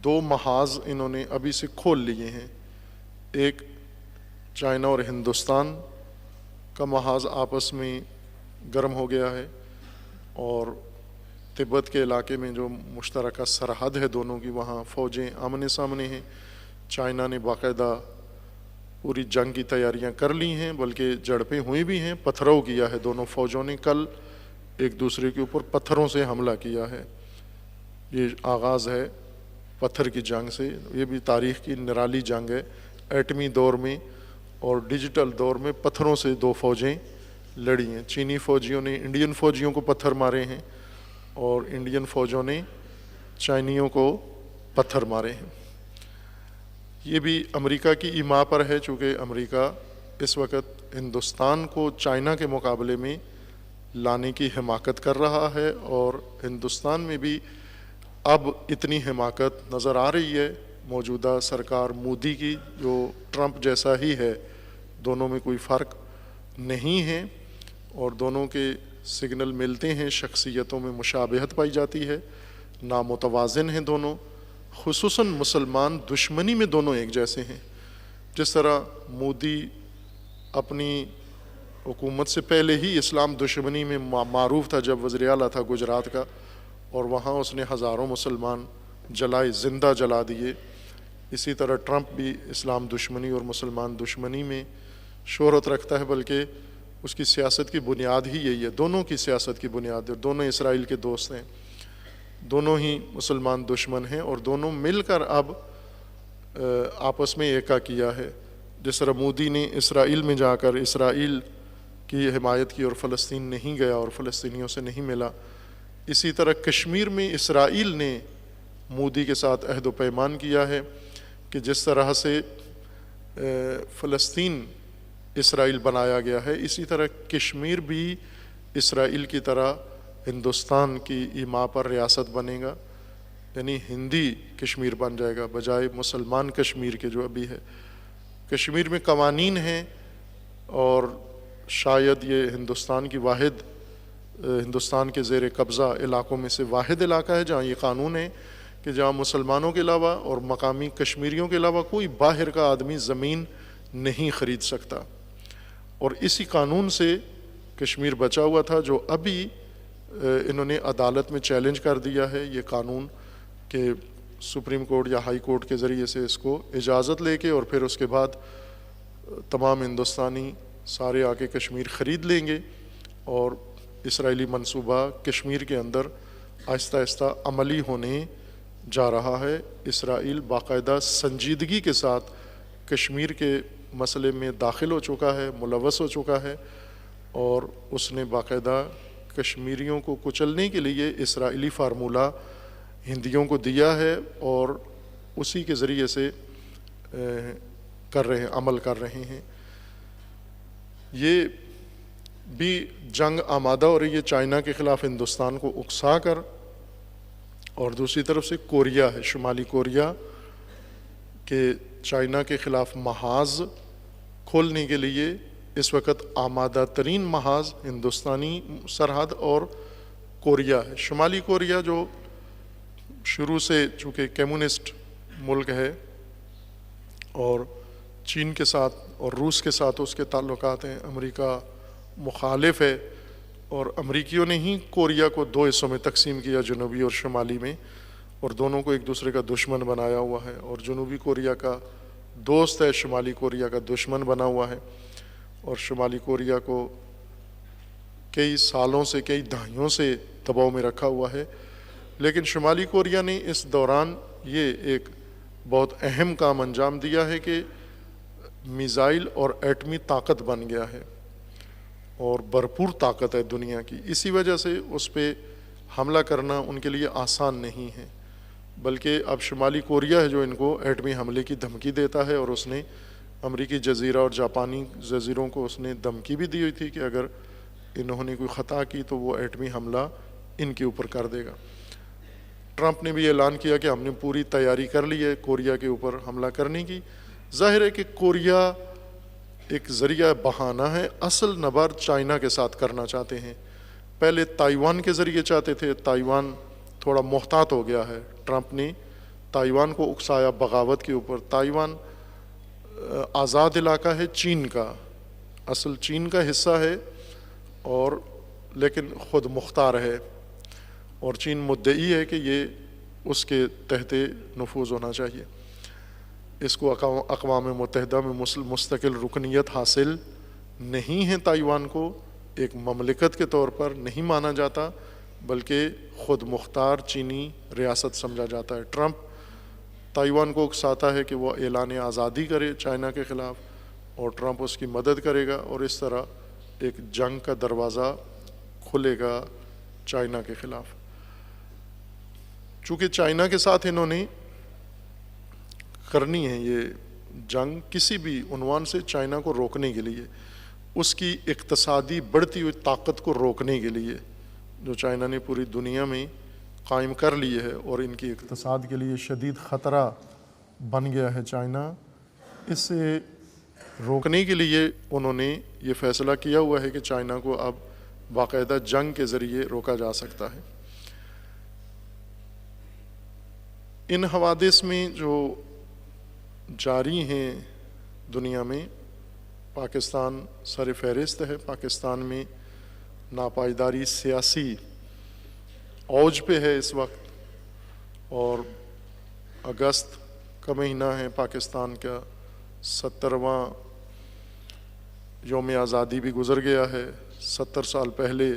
A: 2 محاذ انہوں نے ابھی سے کھول لیے ہیں۔ ایک چائنا اور ہندوستان کا محاذ آپس میں گرم ہو گیا ہے، اور تبت کے علاقے میں جو مشترکہ سرحد ہے دونوں کی، وہاں فوجیں آمنے سامنے ہیں۔ چائنا نے باقاعدہ پوری جنگ کی تیاریاں کر لی ہیں، بلکہ جھڑپیں ہوئی بھی ہیں، پتھراؤ کیا ہے دونوں فوجوں نے، کل ایک دوسرے کے اوپر پتھروں سے حملہ کیا ہے۔ یہ آغاز ہے پتھر کی جنگ سے، یہ بھی تاریخ کی نرالی جنگ ہے۔ ایٹمی دور میں اور ڈیجیٹل دور میں پتھروں سے دو فوجیں لڑی ہیں۔ چینی فوجیوں نے انڈین فوجیوں کو پتھر مارے ہیں، اور انڈین فوجوں نے چائنیوں کو پتھر مارے ہیں۔ یہ بھی امریکہ کی ایما پر ہے، چونکہ امریکہ اس وقت ہندوستان کو چائنا کے مقابلے میں لانے کی حماقت کر رہا ہے، اور ہندوستان میں بھی اب اتنی حماقت نظر آ رہی ہے موجودہ سرکار مودی کی، جو ٹرمپ جیسا ہی ہے، دونوں میں کوئی فرق نہیں ہے، اور دونوں کے سگنل ملتے ہیں، شخصیتوں میں مشابہت پائی جاتی ہے، نامتوازن ہیں دونوں، خصوصاً مسلمان دشمنی میں دونوں ایک جیسے ہیں۔ جس طرح مودی اپنی حکومت سے پہلے ہی اسلام دشمنی میں معروف تھا، جب وزیر اعلیٰ تھا گجرات کا، اور وہاں اس نے ہزاروں مسلمان جلائے، زندہ جلا دیے، اسی طرح ٹرمپ بھی اسلام دشمنی اور مسلمان دشمنی میں شہرت رکھتا ہے، بلکہ اس کی سیاست کی بنیاد ہی یہی ہے، دونوں کی سیاست کی بنیاد ہے۔ دونوں اسرائیل کے دوست ہیں، دونوں ہی مسلمان دشمن ہیں، اور دونوں مل کر اب آپس میں ایکا کیا ہے۔ جس طرح مودی نے اسرائیل میں جا کر اسرائیل کی حمایت کی اور فلسطین نہیں گیا اور فلسطینیوں سے نہیں ملا، اسی طرح کشمیر میں اسرائیل نے مودی کے ساتھ عہد و پیمان کیا ہے کہ جس طرح سے فلسطین اسرائیل بنایا گیا ہے، اسی طرح کشمیر بھی اسرائیل کی طرح ہندوستان کی ایما پر ریاست بنے گا، یعنی ہندی کشمیر بن جائے گا بجائے مسلمان کشمیر کے جو ابھی ہے۔ کشمیر میں قوانین ہیں، اور شاید یہ ہندوستان کی واحد، ہندوستان کے زیر قبضہ علاقوں میں سے واحد علاقہ ہے جہاں یہ قانون ہے کہ جہاں مسلمانوں کے علاوہ اور مقامی کشمیریوں کے علاوہ کوئی باہر کا آدمی زمین نہیں خرید سکتا، اور اسی قانون سے کشمیر بچا ہوا تھا، جو ابھی انہوں نے عدالت میں چیلنج کر دیا ہے یہ قانون، کہ سپریم کورٹ یا ہائی کورٹ کے ذریعے سے اس کو اجازت لے کے، اور پھر اس کے بعد تمام ہندوستانی سارے آ کے کشمیر خرید لیں گے، اور اسرائیلی منصوبہ کشمیر کے اندر آہستہ آہستہ عملی ہونے جا رہا ہے۔ اسرائیل باقاعدہ سنجیدگی کے ساتھ کشمیر کے مسئلے میں داخل ہو چکا ہے، ملوث ہو چکا ہے، اور اس نے باقاعدہ کشمیریوں کو کچلنے کے لیے اسرائیلی فارمولہ ہندیوں کو دیا ہے، اور اسی کے ذریعے سے عمل کر رہے ہیں۔ یہ بھی جنگ آمادہ ہو رہی ہے چائنا کے خلاف ہندوستان کو اکسا کر، اور دوسری طرف سے کوریا ہے، شمالی کوریا کے چائنا کے خلاف محاذ کھولنے کے لیے اس وقت آمادہ ترین محاذ ہندوستانی سرحد اور کوریا ہے۔ شمالی کوریا جو شروع سے چونکہ کمیونسٹ ملک ہے، اور چین کے ساتھ اور روس کے ساتھ اس کے تعلقات ہیں، امریکہ مخالف ہے، اور امریکیوں نے ہی کوریا کو دو حصوں میں تقسیم کیا، جنوبی اور شمالی میں، اور دونوں کو ایک دوسرے کا دشمن بنایا ہوا ہے، اور جنوبی کوریا کا دوست ہے، شمالی کوریا کا دشمن بنا ہوا ہے، اور شمالی کوریا کو کئی سالوں سے، کئی دہائیوں سے دباؤ میں رکھا ہوا ہے۔ لیکن شمالی کوریا نے اس دوران یہ ایک بہت اہم کام انجام دیا ہے کہ میزائل اور ایٹمی طاقت بن گیا ہے، اور بھرپور طاقت ہے دنیا کی۔ اسی وجہ سے اس پہ حملہ کرنا ان کے لیے آسان نہیں ہے، بلکہ اب شمالی کوریا ہے جو ان کو ایٹمی حملے کی دھمکی دیتا ہے، اور اس نے امریکی جزیرہ اور جاپانی جزیروں کو اس نے دھمکی بھی دی ہوئی تھی کہ اگر انہوں نے کوئی خطا کی تو وہ ایٹمی حملہ ان کے اوپر کر دے گا۔ ٹرمپ نے بھی اعلان کیا کہ ہم نے پوری تیاری کر لی ہے کوریا کے اوپر حملہ کرنے کی۔ ظاہر ہے کہ کوریا ایک ذریعہ بہانہ ہے، اصل نبرد چائنا کے ساتھ کرنا چاہتے ہیں۔ پہلے تائیوان کے ذریعے چاہتے تھے، تائیوان تھوڑا محتاط ہو گیا ہے، ٹرمپ نے تائیوان کو اکسایا بغاوت کے اوپر۔ تائیوان آزاد علاقہ ہے چین کا، اصل چین کا حصہ ہے اور لیکن خود مختار ہے، اور چین مدعی ہے کہ یہ اس کے تحت نفوذ ہونا چاہیے۔ اس کو اقوام متحدہ میں مستقل رکنیت حاصل نہیں ہے، تائیوان کو ایک مملکت کے طور پر نہیں مانا جاتا بلکہ خود مختار چینی ریاست سمجھا جاتا ہے۔ ٹرمپ تائیوان کو اکساتا ہے کہ وہ اعلان آزادی کرے چائنا کے خلاف، اور ٹرمپ اس کی مدد کرے گا، اور اس طرح ایک جنگ کا دروازہ کھلے گا چائنا کے خلاف۔ چونکہ چائنا کے ساتھ انہوں نے کرنی ہے یہ جنگ کسی بھی عنوان سے، چائنا کو روکنے کے لیے، اس کی اقتصادی بڑھتی ہوئی طاقت کو روکنے کے لیے جو چائنا نے پوری دنیا میں قائم کر لی ہے، اور ان کی اقتصاد کے لیے شدید خطرہ بن گیا ہے چائنا، اس سے روکنے کے لیے انہوں نے یہ فیصلہ کیا ہوا ہے کہ چائنا کو اب باقاعدہ جنگ کے ذریعے روکا جا سکتا ہے۔ ان حوادث میں جو جاری ہیں دنیا میں، پاکستان سر فہرست ہے۔ پاکستان میں ناپائیداری سیاسی اوج پہ ہے اس وقت، اور اگست کا مہینہ ہے، پاکستان کا 70واں یوم آزادی بھی گزر گیا ہے۔ 70 سال پہلے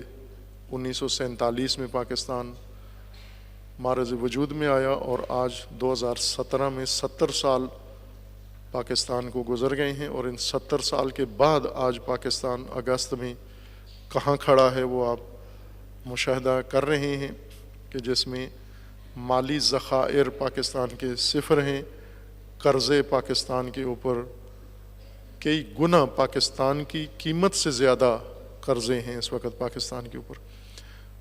A: 1947 میں پاکستان معرض وجود میں آیا، اور آج 2017 میں 70 سال پاکستان کو گزر گئے ہیں، اور ان 70 سال کے بعد آج پاکستان اگست میں کہاں کھڑا ہے وہ آپ مشاہدہ کر رہے ہیں کہ جس میں مالی ذخائر پاکستان کے صفر ہیں، قرضے پاکستان کے اوپر کئی گنا پاکستان کی قیمت سے زیادہ قرضے ہیں اس وقت پاکستان کے اوپر،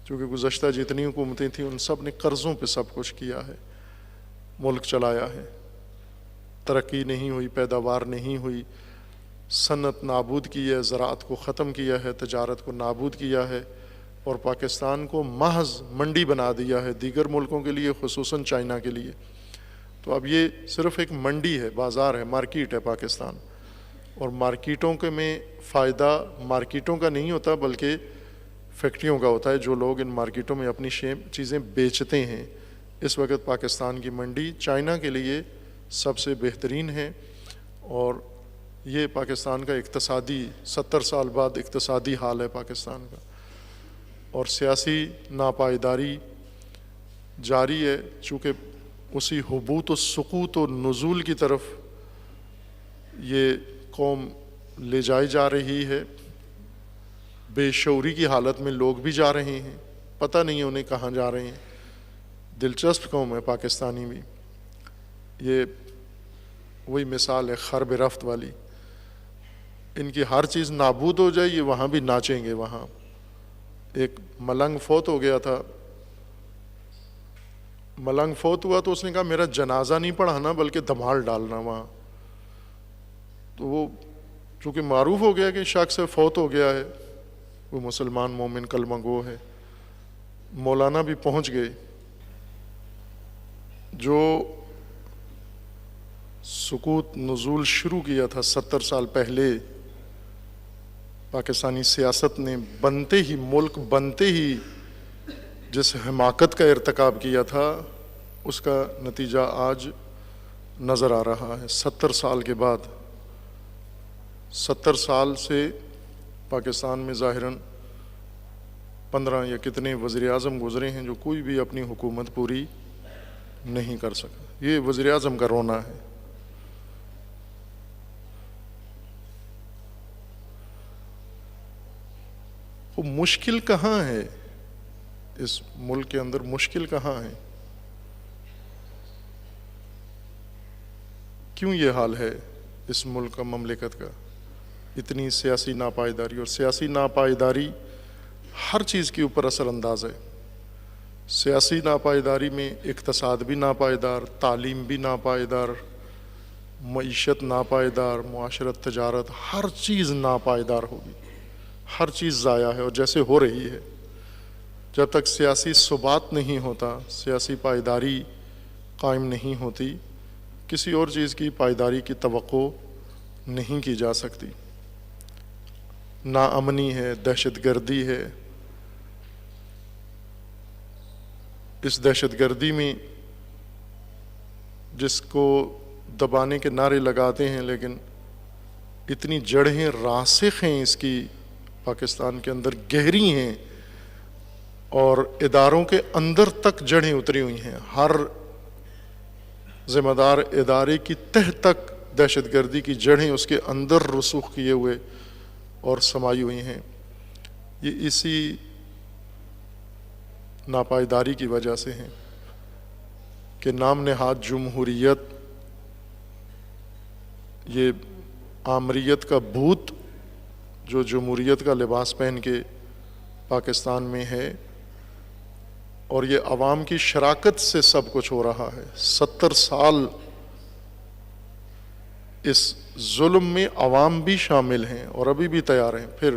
A: چونکہ گزشتہ جتنی حکومتیں تھیں ان سب نے قرضوں پہ سب کچھ کیا ہے، ملک چلایا ہے، ترقی نہیں ہوئی، پیداوار نہیں ہوئی، صنعت نابود کی ہے، زراعت کو ختم کیا ہے، تجارت کو نابود کیا ہے، اور پاکستان کو محض منڈی بنا دیا ہے دیگر ملکوں کے لیے، خصوصاً چائنا کے لیے۔ تو اب یہ صرف ایک منڈی ہے، بازار ہے، مارکیٹ ہے پاکستان، اور مارکیٹوں کے میں فائدہ مارکیٹوں کا نہیں ہوتا بلکہ فیکٹریوں کا ہوتا ہے، جو لوگ ان مارکیٹوں میں اپنی چیزیں بیچتے ہیں۔ اس وقت پاکستان کی منڈی چائنا کے لیے سب سے بہترین ہے، اور یہ پاکستان کا اقتصادی 70 سال بعد اقتصادی حال ہے پاکستان کا۔ اور سیاسی ناپائیداری جاری ہے، چونکہ اسی حبوط و سقوط و نزول کی طرف یہ قوم لے جائی جا رہی ہے، بے شعوری کی حالت میں لوگ بھی جا رہے ہیں، پتہ نہیں انہیں کہاں جا رہے ہیں۔ دلچسپ قوم ہے پاکستانی بھی، یہ وہی مثال ہے خرب رفت والی، ان کی ہر چیز نابود ہو جائے یہ وہاں بھی ناچیں گے۔ وہاں ایک ملنگ فوت ہو گیا تھا، ملنگ فوت ہوا تو اس نے کہا میرا جنازہ نہیں پڑھانا بلکہ دھمال ڈالنا وہاں، تو وہ چونکہ معروف ہو گیا کہ شخص فوت ہو گیا ہے، وہ مسلمان مومن کلمہ گو ہے، مولانا بھی پہنچ گئے۔ جو سقوط نزول شروع کیا تھا 70 سال پہلے پاکستانی سیاست نے، بنتے ہی ملک بنتے ہی جس حماقت کا ارتکاب کیا تھا، اس کا نتیجہ آج نظر آ رہا ہے۔ 70 سال کے بعد، 70 سال سے پاکستان میں ظاہراً 15 یا کتنے وزیر اعظم گزرے ہیں جو کوئی بھی اپنی حکومت پوری نہیں کر سکا۔ یہ وزیر اعظم کا رونا ہے۔ وہ مشکل کہاں ہے اس ملک کے اندر، مشکل کہاں ہے؟ کیوں یہ حال ہے اس ملک کا، مملکت کا؟ اتنی سیاسی ناپائیداری، اور سیاسی ناپائیداری ہر چیز کے اوپر اثر انداز ہے۔ سیاسی ناپائیداری میں اقتصاد بھی ناپائیدار، تعلیم بھی ناپائیدار، معیشت ناپائیدار، معاشرت، تجارت، ہر چیز ناپائیدار ہوگی، ہر چیز ضائع ہے، اور جیسے ہو رہی ہے۔ جب تک سیاسی ثبات نہیں ہوتا، سیاسی پائیداری قائم نہیں ہوتی، کسی اور چیز کی پائیداری کی توقع نہیں کی جا سکتی۔ ناامنی ہے، دہشت گردی ہے۔ اس دہشت گردی میں جس کو دبانے کے نعرے لگاتے ہیں، لیکن اتنی جڑیں راسخ ہیں اس کی پاکستان کے اندر، گہری ہیں، اور اداروں کے اندر تک جڑیں اتری ہوئی ہیں۔ ہر ذمہ دار ادارے کی تہ تک دہشت گردی کی جڑیں اس کے اندر رسوخ کیے ہوئے اور سمائی ہوئی ہیں۔ یہ اسی ناپائیداری کی وجہ سے ہیں کہ نام نہاد جمہوریت، یہ آمریت کا بھوت جو جمہوریت کا لباس پہن کے پاکستان میں ہے، اور یہ عوام کی شراکت سے سب کچھ ہو رہا ہے۔ 70 سال اس ظلم میں عوام بھی شامل ہیں اور ابھی بھی تیار ہیں پھر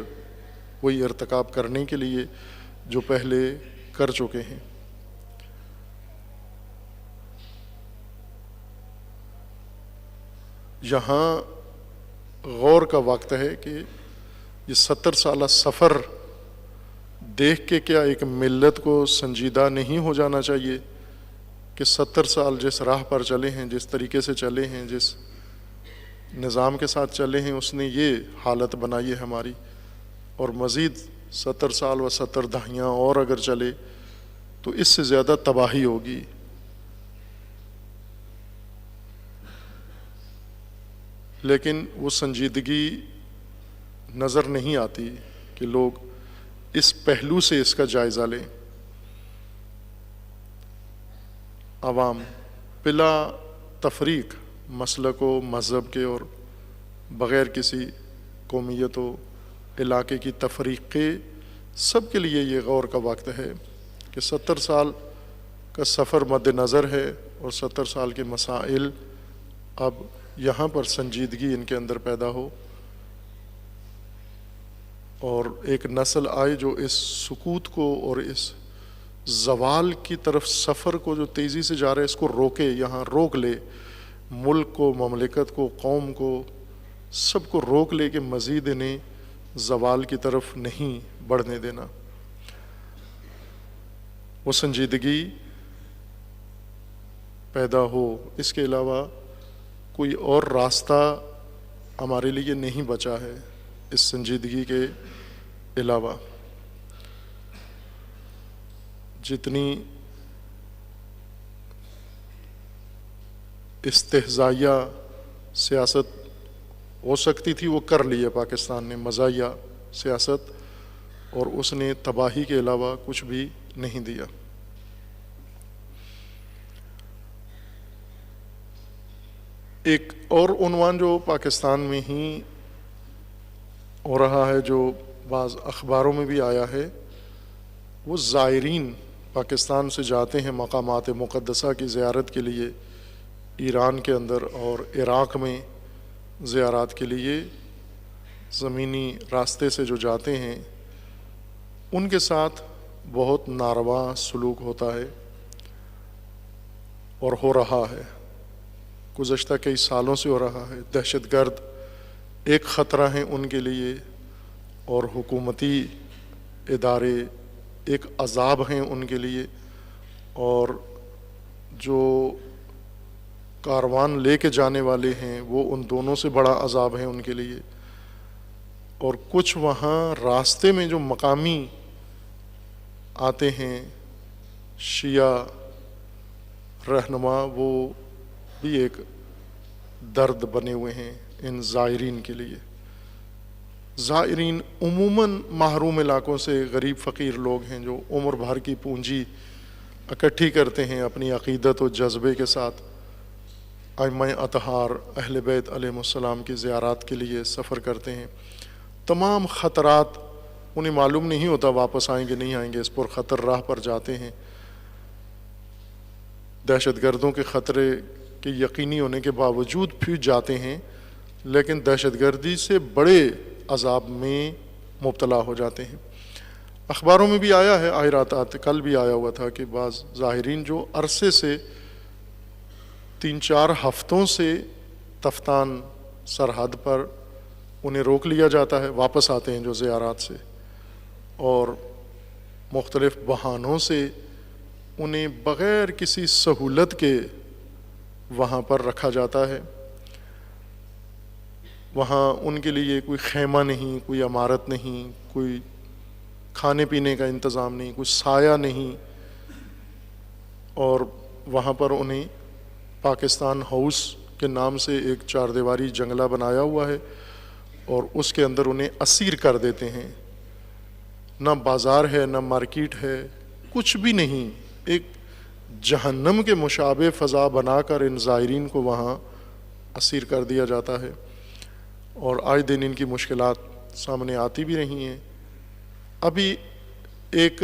A: وہی ارتکاب کرنے کے لیے جو پہلے کر چکے ہیں۔ یہاں غور کا وقت ہے کہ یہ 70 سالہ سفر دیکھ کے کیا ایک ملت کو سنجیدہ نہیں ہو جانا چاہیے کہ 70 سال جس راہ پر چلے ہیں، جس طریقے سے چلے ہیں، جس نظام کے ساتھ چلے ہیں، اس نے یہ حالت بنائی ہے ہماری، اور مزید 70 سال و 70 دہائیاں اور اگر چلے تو اس سے زیادہ تباہی ہوگی۔ لیکن وہ سنجیدگی نظر نہیں آتی کہ لوگ اس پہلو سے اس کا جائزہ لیں۔ عوام بلا تفریق، مسلک و مذہب کے اور بغیر کسی قومیت و علاقے کی تفریق کے، سب کے لیے یہ غور کا وقت ہے کہ 70 سال کا سفر مد نظر ہے، اور 70 سال کے مسائل اب یہاں پر سنجیدگی ان کے اندر پیدا ہو، اور ایک نسل آئے جو اس سکوت کو اور اس زوال کی طرف سفر کو جو تیزی سے جا رہا ہے اس کو روکے، یہاں روک لے، ملک کو، مملکت کو، قوم کو، سب کو روک لے کہ مزید انہیں زوال کی طرف نہیں بڑھنے دینا۔ وہ سنجیدگی پیدا ہو، اس کے علاوہ کوئی اور راستہ ہمارے لیے نہیں بچا ہے اس سنجیدگی کے علاوہ۔ جتنی استہزائیہ سیاست ہو سکتی تھی وہ کر لی ہے پاکستان نے، مزاحیہ سیاست، اور اس نے تباہی کے علاوہ کچھ بھی نہیں دیا۔ ایک اور عنوان جو پاکستان میں ہی ہو رہا ہے، جو بعض اخباروں میں بھی آیا ہے، وہ زائرین پاکستان سے جاتے ہیں مقامات مقدسہ کی زیارت کے لیے، ایران کے اندر اور عراق میں زیارات کے لیے زمینی راستے سے جو جاتے ہیں، ان کے ساتھ بہت ناروا سلوک ہوتا ہے اور ہو رہا ہے، گزشتہ کئی سالوں سے ہو رہا ہے۔ دہشت گرد ایک خطرہ ہیں ان کے لیے، اور حکومتی ادارے ایک عذاب ہیں ان کے لیے، اور جو کاروان لے کے جانے والے ہیں وہ ان دونوں سے بڑا عذاب ہے ان کے لیے۔ اور کچھ وہاں راستے میں جو مقامی آتے ہیں شیعہ رہنما، وہ بھی ایک درد بنے ہوئے ہیں ان زائرین کے لیے۔ زائرین عموماً محروم علاقوں سے غریب فقیر لوگ ہیں جو عمر بھر کی پونجی اکٹھی کرتے ہیں اپنی عقیدت و جذبے کے ساتھ، ائمہ اطہار اہل بیت علیہ السلام کی زیارات کے لیے سفر کرتے ہیں۔ تمام خطرات انہیں معلوم نہیں ہوتا واپس آئیں گے نہیں آئیں گے، اس پر خطر راہ پر جاتے ہیں۔ دہشت گردوں کے خطرے کے یقینی ہونے کے باوجود پھر جاتے ہیں، لیکن دہشت گردی سے بڑے عذاب میں مبتلا ہو جاتے ہیں۔ اخباروں میں بھی آیا ہے، آئے کل بھی آیا ہوا تھا کہ بعض ظاہرین جو عرصے سے 3-4 ہفتوں سے تفتان سرحد پر انہیں روک لیا جاتا ہے، واپس آتے ہیں جو زیارات سے، اور مختلف بہانوں سے انہیں بغیر کسی سہولت کے وہاں پر رکھا جاتا ہے۔ وہاں ان کے لیے کوئی خیمہ نہیں، کوئی عمارت نہیں، کوئی کھانے پینے کا انتظام نہیں، کوئی سایہ نہیں، اور وہاں پر انہیں پاکستان ہاؤس کے نام سے ایک چار دیواری جنگلہ بنایا ہوا ہے، اور اس کے اندر انہیں اسیر کر دیتے ہیں۔ نہ بازار ہے، نہ مارکیٹ ہے، کچھ بھی نہیں، ایک جہنم کے مشابہ فضا بنا کر ان زائرین کو وہاں اسیر کر دیا جاتا ہے، اور آئے دن ان کی مشکلات سامنے آتی بھی رہی ہیں۔ ابھی ایک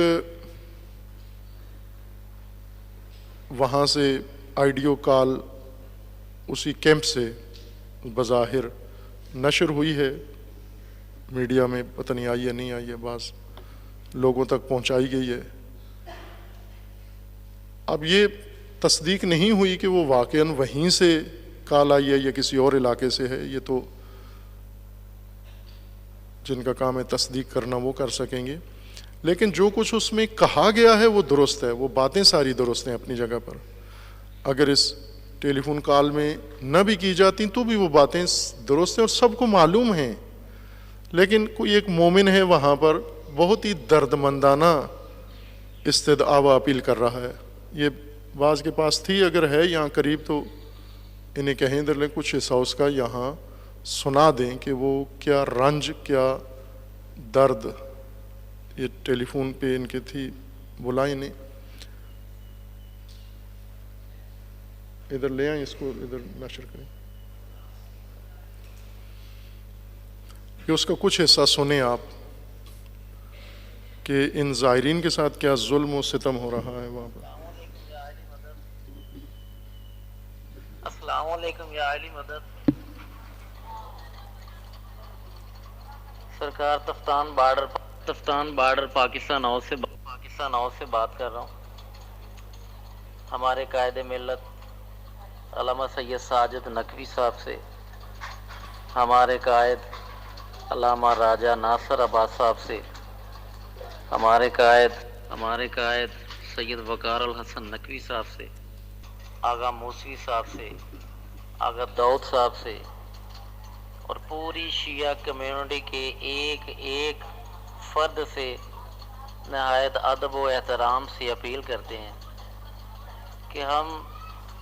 A: وہاں سے آئیڈیو کال اسی کیمپ سے بظاہر نشر ہوئی ہے، میڈیا میں پتہ نہیں آئی ہے نہیں آئی ہے، بعض لوگوں تک پہنچائی گئی ہے۔ اب یہ تصدیق نہیں ہوئی کہ وہ واقعاً وہیں سے کال آئی ہے یا کسی اور علاقے سے ہے، یہ تو جن کا کام ہے تصدیق کرنا وہ کر سکیں گے، لیکن جو کچھ اس میں کہا گیا ہے وہ درست ہے، وہ باتیں ساری درست ہیں اپنی جگہ پر۔ اگر اس ٹیلی فون کال میں نہ بھی کی جاتی تو بھی وہ باتیں درست ہیں اور سب کو معلوم ہیں، لیکن کوئی ایک مومن ہے وہاں پر بہت ہی دردمندانہ استدعا و اپیل کر رہا ہے۔ یہ بعض کے پاس تھی، اگر ہے یہاں قریب تو انہیں کہیں ادھر لیں کچھ حصہ اس کا یہاں سنا دیں کہ وہ کیا رنج، کیا درد، یہ ٹیلی فون پہ ان کی تھی، بلائیں انہیں، ادھر لے آئیں، اس کو ادھر نشر کریں کہ اس کا کچھ حصہ سنیں آپ کہ ان زائرین کے ساتھ کیا ظلم و ستم ہو رہا ہے وہاں پر۔
B: السلام علیکم یا علی مدد۔ سرکار تفتان بارڈر پاکستان ہاؤس سے بات کر رہا ہوں۔ ہمارے قائد ملت علامہ سید ساجد نقوی صاحب سے، ہمارے قائد علامہ راجہ ناصر عباس صاحب سے، ہمارے قائد سید وقار الحسن نقوی صاحب سے، آغا موسوی صاحب سے، آغا داؤد صاحب سے، اور پوری شیعہ کمیونٹی کے ایک ایک فرد سے نہایت ادب و احترام سے اپیل کرتے ہیں کہ ہم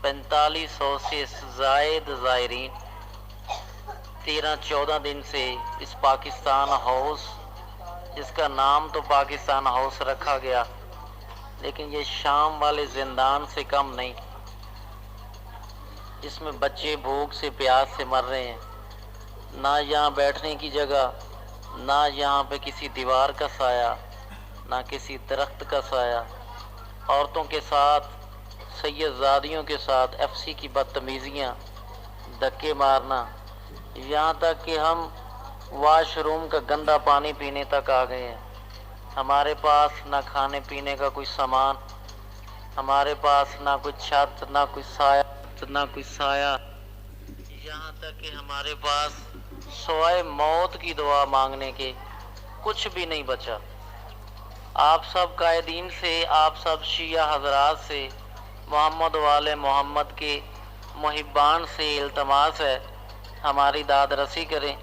B: 4500 سے زائد زائرین 13-14 دن سے اس پاکستان ہاؤس، جس کا نام تو پاکستان ہاؤس رکھا گیا لیکن یہ شام والے زندان سے کم نہیں، جس میں بچے بھوک سے پیاس سے مر رہے ہیں، نہ یہاں بیٹھنے کی جگہ، نہ یہاں پہ کسی دیوار کا سایہ، نہ کسی درخت کا سایہ، عورتوں کے ساتھ، سید زادیوں کے ساتھ ایف سی کی بدتمیزیاں، دھکے مارنا، یہاں تک کہ ہم واش روم کا گندا پانی پینے تک آ گئے ہیں۔ ہمارے پاس نہ کھانے پینے کا کوئی سامان، ہمارے پاس نہ کوئی چھت، نہ کوئی سایہ، یہاں تک کہ ہمارے پاس سوائے موت کی دعا مانگنے کے کچھ بھی نہیں بچا۔ آپ سب قائدین سے، آپ سب شیعہ حضرات سے، محمد والے محمد کے محبان سے التماس ہے، ہماری داد رسی کریں،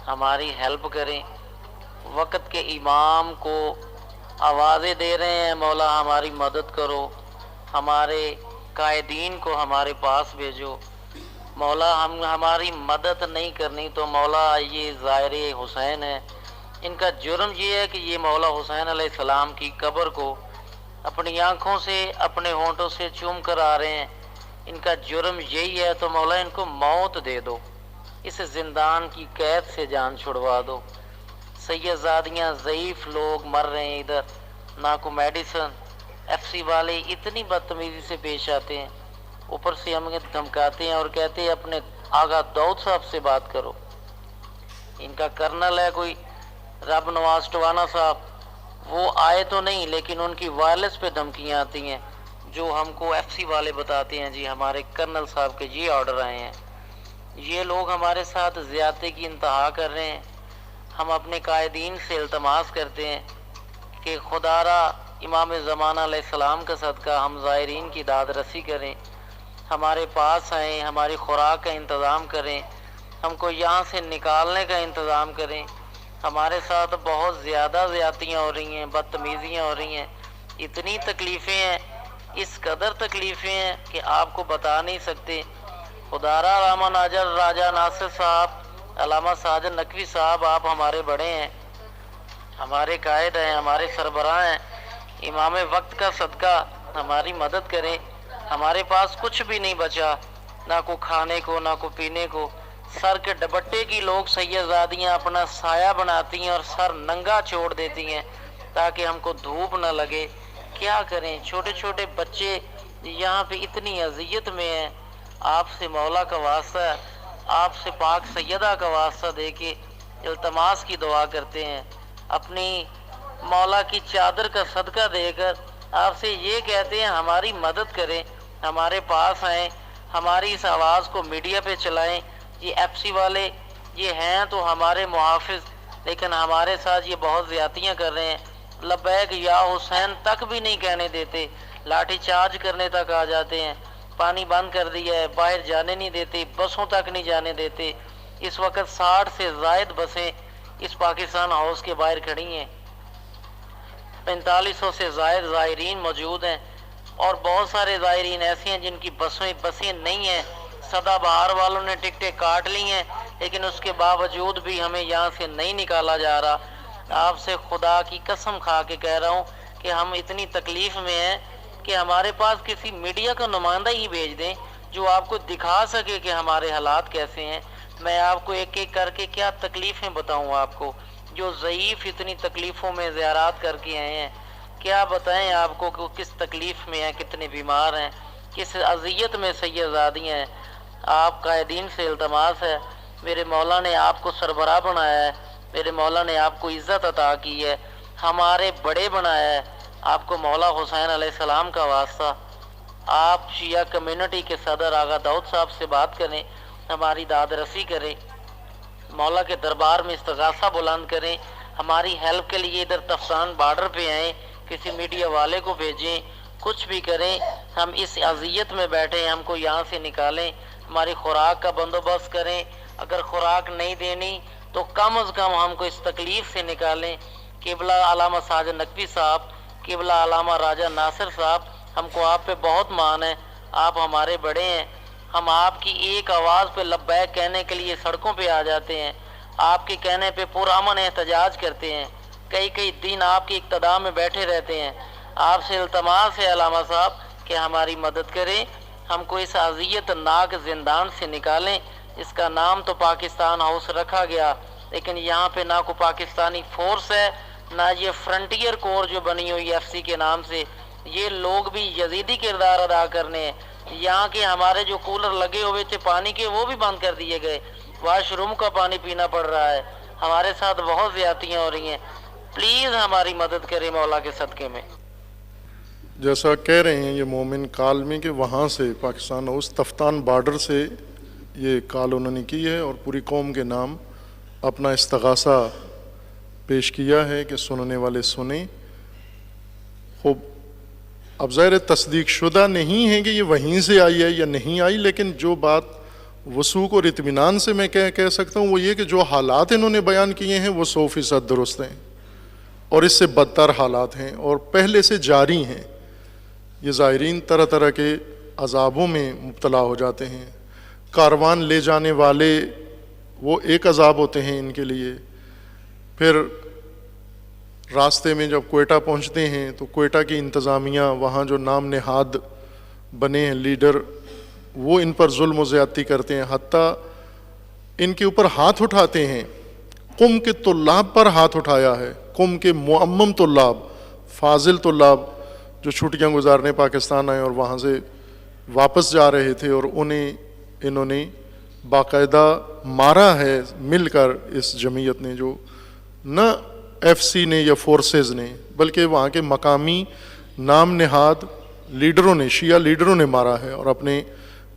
B: ہماری ہیلپ کریں۔ وقت کے امام کو آوازیں دے رہے ہیں، مولا ہماری مدد کرو، ہمارے قائدین کو ہمارے پاس بھیجو، مولا ہماری مدد نہیں کرنی تو مولا یہ زائر حسین ہے، ان کا جرم یہ ہے کہ یہ مولا حسین علیہ السلام کی قبر کو اپنی آنکھوں سے، اپنے ہونٹوں سے چوم کر آ رہے ہیں، ان کا جرم یہی ہے تو مولا ان کو موت دے دو، اس زندان کی قید سے جان چھڑوا دو۔ سید زادیاں ضعیف لوگ مر رہے ہیں ادھر، نہ کو میڈیسن، ایف سی والے اتنی بدتمیزی سے پیش آتے ہیں، اوپر سے ہمیں دھمکاتے ہیں اور کہتے ہیں اپنے آغا داؤد صاحب سے بات کرو۔ ان کا کرنل ہے کوئی رب نواز ٹوانا صاحب، وہ آئے تو نہیں لیکن ان کی وائرلیس پہ دھمکیاں آتی ہیں، جو ہم کو ایف سی والے بتاتے ہیں جی ہمارے کرنل صاحب کے یہ آرڈر آئے ہیں۔ یہ لوگ ہمارے ساتھ زیادتی کی انتہا کر رہے ہیں۔ ہم اپنے قائدین سے التماس کرتے ہیں کہ خدا را امام زمانہ علیہ السلام کا صدقہ ہم زائرین کی داد رسی کریں، ہمارے پاس آئیں، ہماری خوراک کا انتظام کریں، ہم کو یہاں سے نکالنے کا انتظام کریں۔ ہمارے ساتھ بہت زیادہ زیادتیاں ہو رہی ہیں، بدتمیزیاں ہو رہی ہیں، اتنی تکلیفیں ہیں، اس قدر تکلیفیں ہیں کہ آپ کو بتا نہیں سکتے۔ خدا را علامہ ناجر راجہ ناصر صاحب، علامہ ساجد نقوی صاحب، آپ ہمارے بڑے ہیں، ہمارے قائد ہیں، ہمارے سربراہ ہیں۔ امام وقت کا صدقہ ہماری مدد کریں۔ ہمارے پاس کچھ بھی نہیں بچا، نہ کو کھانے کو، نہ کو پینے کو۔ سر کے دوپٹے کی لوگ سیدزادیاں اپنا سایہ بناتی ہیں اور سر ننگا چھوڑ دیتی ہیں تاکہ ہم کو دھوپ نہ لگے۔ کیا کریں؟ چھوٹے چھوٹے بچے یہاں پہ اتنی اذیت میں ہیں۔ آپ سے مولا کا واسطہ ہے، آپ سے پاک سیدہ کا واسطہ دے کے التماس کی دعا کرتے ہیں، اپنی مولا کی چادر کا صدقہ دے کر آپ سے یہ کہتے ہیں ہماری مدد کریں، ہمارے پاس آئیں، ہماری اس آواز کو میڈیا پہ چلائیں۔ یہ ایف سی والے یہ ہیں تو ہمارے محافظ، لیکن ہمارے ساتھ یہ بہت زیادتیاں کر رہے ہیں۔ لبیک یا حسین تک بھی نہیں کہنے دیتے، لاٹھی چارج کرنے تک آ جاتے ہیں۔ پانی بند کر دیا ہے، باہر جانے نہیں دیتے، بسوں تک نہیں جانے دیتے۔ اس وقت 60 سے زائد بسیں اس پاکستان ہاؤس کے باہر کھڑی ہیں، 4500 سے زائد زائرین موجود ہیں، اور بہت سارے زائرین ایسے ہیں جن کی بسیں نہیں ہیں۔ سدا بہار والوں نے ٹکٹیں کاٹ لی ہیں، لیکن اس کے باوجود بھی ہمیں یہاں سے نہیں نکالا جا رہا۔ آپ سے خدا کی قسم کھا کے کہہ رہا ہوں کہ ہم اتنی تکلیف میں ہیں کہ ہمارے پاس کسی میڈیا کا نمائندہ ہی بھیج دیں جو آپ کو دکھا سکے کہ ہمارے حالات کیسے ہیں۔ میں آپ کو ایک ایک کر کے کیا تکلیفیں بتاؤں آپ کو، جو ضعیف اتنی تکلیفوں میں زیارات کر کے آئے ہیں۔ کیا بتائیں آپ کو کہ وہ کس تکلیف میں ہیں، کتنے بیمار ہیں، کس اذیت میں سیدزادیاں ہیں۔ آپ قائدین سے التماس ہے، میرے مولا نے آپ کو سربراہ بنایا ہے، میرے مولا نے آپ کو عزت عطا کی ہے، ہمارے بڑے بنایا ہے۔ آپ کو مولا حسین علیہ السلام کا واسطہ، آپ شیعہ کمیونٹی کے صدر آغا داؤد صاحب سے بات کریں، ہماری داد رسی کریں، مولا کے دربار میں استغاثہ بلند کریں، ہماری ہیلپ کے لیے ادھر تفتان بارڈر پہ آئیں، کسی میڈیا والے کو بھیجیں، کچھ بھی کریں۔ ہم اس اذیت میں بیٹھے ہیں، ہم کو یہاں سے نکالیں، ہماری خوراک کا بندوبست کریں۔ اگر خوراک نہیں دینی تو کم از کم ہم کو اس تکلیف سے نکالیں۔ قبلہ علامہ ساجد نقوی صاحب، قبلہ علامہ راجہ ناصر صاحب، ہم کو آپ پہ بہت مان ہے، آپ ہمارے بڑے ہیں۔ ہم آپ کی ایک آواز پہ لبیک کہنے کے لیے سڑکوں پہ آ جاتے ہیں، آپ کے کہنے پہ پرامن احتجاج کرتے ہیں، کئی دن آپ کی اقتداء میں بیٹھے رہتے ہیں۔ آپ سے التماس ہے علامہ صاحب کہ ہماری مدد کریں، ہم کو اس اذیت ناک زندان سے نکالیں۔ اس کا نام تو پاکستان ہاؤس رکھا گیا، لیکن یہاں پہ نہ کو پاکستانی فورس ہے، نہ یہ فرنٹیئر کور جو بنی ہوئی ایف سی کے نام سے، یہ لوگ بھی یزیدی کردار ادا کرنے ہیں۔ یہاں کے ہمارے جو کولر لگے ہوئے تھے پانی کے، وہ بھی بند کر دیے گئے، واش روم کا پانی پینا پڑ رہا ہے۔ ہمارے ساتھ بہت زیادتیاں ہو رہی ہیں، پلیز ہماری مدد کریں مولا کے صدقے میں۔
A: جیسا کہہ رہے ہیں یہ مومن کال میں کہ وہاں سے پاکستان ہاؤس تفتان بارڈر سے یہ کال انہوں نے کی ہے اور پوری قوم کے نام اپنا استغاثہ پیش کیا ہے کہ سننے والے سنیں۔ خوب اب ظاہر تصدیق شدہ نہیں ہے کہ یہ وہیں سے آئی ہے یا نہیں آئی، لیکن جو بات وثوق اور اطمینان سے میں کہہ سکتا ہوں وہ یہ کہ جو حالات انہوں نے بیان کیے ہیں وہ 100% درست ہیں، اور اس سے بدتر حالات ہیں اور پہلے سے جاری ہیں۔ یہ زائرین طرح طرح کے عذابوں میں مبتلا ہو جاتے ہیں۔ کاروان لے جانے والے وہ ایک عذاب ہوتے ہیں ان کے لیے، پھر راستے میں جب کوئٹہ پہنچتے ہیں تو کوئٹہ کی انتظامیہ، وہاں جو نام نہاد بنے ہیں لیڈر، وہ ان پر ظلم و زیادتی کرتے ہیں، حتیٰ ان کے اوپر ہاتھ اٹھاتے ہیں۔ قم کے طلاب پر ہاتھ اٹھایا ہے، قم کے معمم طلاب، فاضل طلاب جو چھٹیاں گزارنے پاکستان آئے اور وہاں سے واپس جا رہے تھے، اور انہوں نے باقاعدہ مارا ہے مل کر اس جمعیت نے، جو نہ ایف سی نے یا فورسز نے بلکہ وہاں کے مقامی نام نہاد لیڈروں نے، شیعہ لیڈروں نے مارا ہے اور اپنے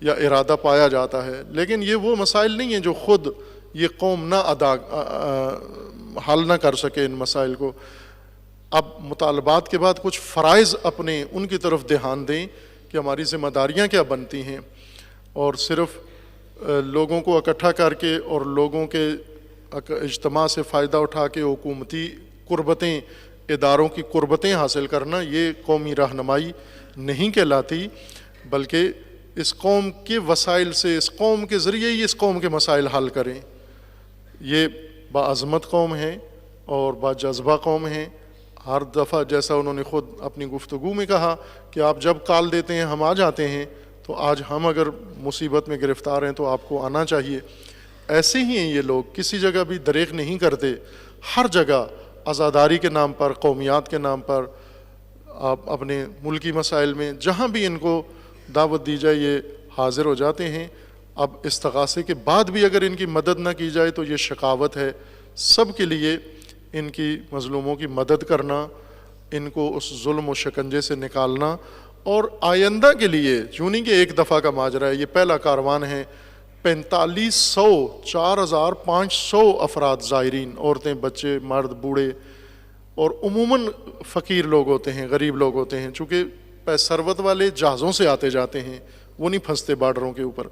A: یا ارادہ پایا جاتا ہے، لیکن یہ وہ مسائل نہیں ہیں جو خود یہ قوم نہ حل نہ کر سکے ان مسائل کو۔ اب مطالبات کے بعد کچھ فرائض اپنے ان کی طرف دھیان دیں کہ ہماری ذمہ داریاں کیا بنتی ہیں، اور صرف لوگوں کو اکٹھا کر کے اور لوگوں کے اجتماع سے فائدہ اٹھا کے حکومتی قربتیں، اداروں کی قربتیں حاصل کرنا یہ قومی رہنمائی نہیں کہلاتی، بلکہ اس قوم کے وسائل سے، اس قوم کے ذریعے ہی اس قوم کے مسائل حل کریں۔ یہ باعظمت قوم ہے اور باجذبہ قوم ہے۔ ہر دفعہ جیسا انہوں نے خود اپنی گفتگو میں کہا کہ آپ جب کال دیتے ہیں ہم آ جاتے ہیں، تو آج ہم اگر مصیبت میں گرفتار ہیں تو آپ کو آنا چاہیے۔ ایسے ہی ہیں یہ لوگ، کسی جگہ بھی دریغ نہیں کرتے، ہر جگہ عزاداری کے نام پر، قومیات کے نام پر، آپ اپنے ملکی مسائل میں جہاں بھی ان کو دعوت دی جائے یہ حاضر ہو جاتے ہیں۔ اب استغاثے کے بعد بھی اگر ان کی مدد نہ کی جائے تو یہ شقاوت ہے۔ سب کے لیے ان کی مظلوموں کی مدد کرنا، ان کو اس ظلم و شکنجے سے نکالنا، اور آئندہ کے لیے یوں نہیں کہ ایک دفعہ کا ماجرا ہے، یہ پہلا کاروان ہے۔ 4500 افراد زائرین، عورتیں، بچے، مرد، بوڑھے، اور عموماً فقیر لوگ ہوتے ہیں، غریب لوگ ہوتے ہیں، چونکہ ثروت والے جہازوں سے آتے جاتے ہیں، وہ نہیں پھنستے بارڈروں کے اوپر۔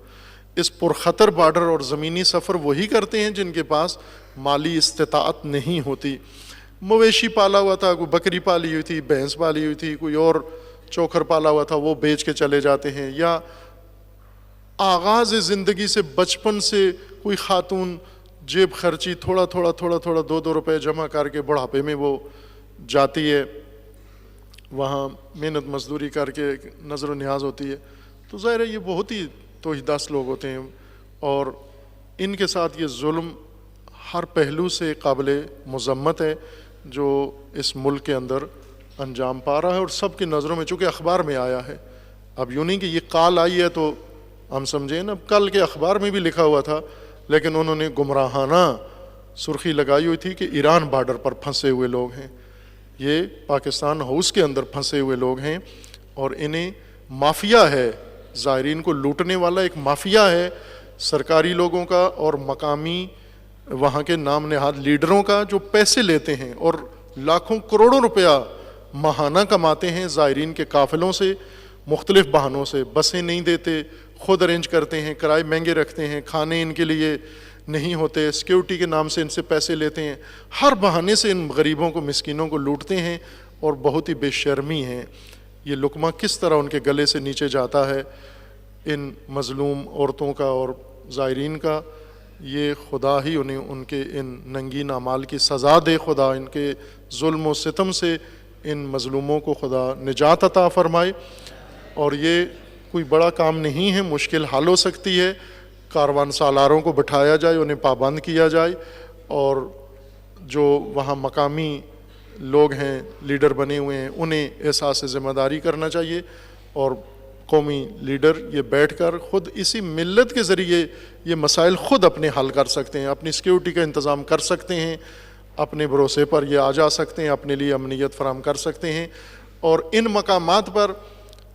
A: اس پرخطر بارڈر اور زمینی سفر وہی کرتے ہیں جن کے پاس مالی استطاعت نہیں ہوتی۔ مویشی پالا ہوا تھا، کوئی بکری پالی ہوئی تھی، بھینس پالی ہوئی تھی، کوئی اور چوکھر پالا ہوا تھا، وہ بیچ کے چلے جاتے ہیں، یا آغاز زندگی سے بچپن سے کوئی خاتون جیب خرچی تھوڑا تھوڑا 2 روپے جمع کر کے بڑھاپے میں وہ جاتی ہے، وہاں محنت مزدوری کر کے نظر و نیاز ہوتی ہے، تو ظاہر ہے یہ بہت ہی توحیدست لوگ ہوتے ہیں، اور ان کے ساتھ یہ ظلم ہر پہلو سے قابل مذمت ہے جو اس ملک کے اندر انجام پا رہا ہے، اور سب کی نظروں میں، چونکہ اخبار میں آیا ہے۔ اب یوں نہیں کہ یہ کال آئی ہے تو ہم سمجھیں نا، کل کے اخبار میں بھی لکھا ہوا تھا، لیکن انہوں نے گمراہانہ سرخی لگائی ہوئی تھی کہ ایران بارڈر پر پھنسے ہوئے لوگ ہیں، یہ پاکستان ہاؤس کے اندر پھنسے ہوئے لوگ ہیں، اور انہیں مافیا ہے، زائرین کو لوٹنے والا ایک مافیا ہے، سرکاری لوگوں کا اور مقامی وہاں کے نام نہاد لیڈروں کا، جو پیسے لیتے ہیں اور لاکھوں کروڑوں روپیہ ماہانہ کماتے ہیں زائرین کے قافلوں سے، مختلف بہانوں سے۔ بسیں نہیں دیتے، خود ارینج کرتے ہیں، کرائے مہنگے رکھتے ہیں، کھانے ان کے لیے نہیں ہوتے، سیکیورٹی کے نام سے ان سے پیسے لیتے ہیں، ہر بہانے سے ان غریبوں کو، مسکینوں کو لوٹتے ہیں، اور بہت ہی بے شرمی ہیں۔ یہ لقمہ کس طرح ان کے گلے سے نیچے جاتا ہے ان مظلوم عورتوں کا اور زائرین کا، یہ خدا ہی انہیں ان کے ان ننگین اعمال کی سزا دے، خدا ان کے ظلم و ستم سے ان مظلوموں کو خدا نجات عطا فرمائے۔ اور یہ کوئی بڑا کام نہیں ہے، مشکل حل ہو سکتی ہے، کاروان سالاروں کو بٹھایا جائے، انہیں پابند کیا جائے، اور جو وہاں مقامی لوگ ہیں، لیڈر بنے ہوئے ہیں، انہیں احساس ذمہ داری کرنا چاہیے، اور قومی لیڈر یہ بیٹھ کر خود اسی ملت کے ذریعے یہ مسائل خود اپنے حل کر سکتے ہیں، اپنی سیکیورٹی کا انتظام کر سکتے ہیں، اپنے بھروسے پر یہ آ جا سکتے ہیں، اپنے لیے امنیت فراہم کر سکتے ہیں، اور ان مقامات پر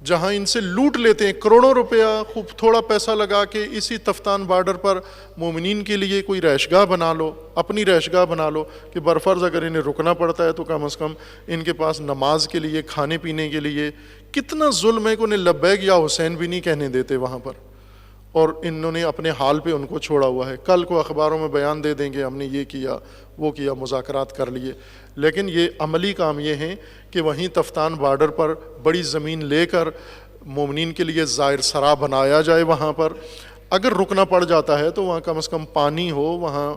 A: جہاں ان سے لوٹ لیتے ہیں کروڑوں روپیہ، خوب تھوڑا پیسہ لگا کے اسی تفتان بارڈر پر مومنین کے لیے کوئی رہائش گاہ بنا لو، اپنی رہائش گاہ بنا لو کہ برفرض اگر انہیں رکنا پڑتا ہے تو کم از کم ان کے پاس نماز کے لیے، کھانے پینے کے لیے۔ کتنا ظلم ہے کہ انہیں لبیک یا حسین بھی نہیں کہنے دیتے وہاں پر، اور انہوں نے اپنے حال پہ ان کو چھوڑا ہوا ہے۔ کل کو اخباروں میں بیان دے دیں گے ہم نے یہ کیا، وہ کیا، مذاکرات کر لیے، لیکن یہ عملی کام یہ ہیں کہ وہیں تفتان بارڈر پر بڑی زمین لے کر مومنین کے لیے زائر سرا بنایا جائے، وہاں پر اگر رکنا پڑ جاتا ہے تو وہاں کم از کم پانی ہو، وہاں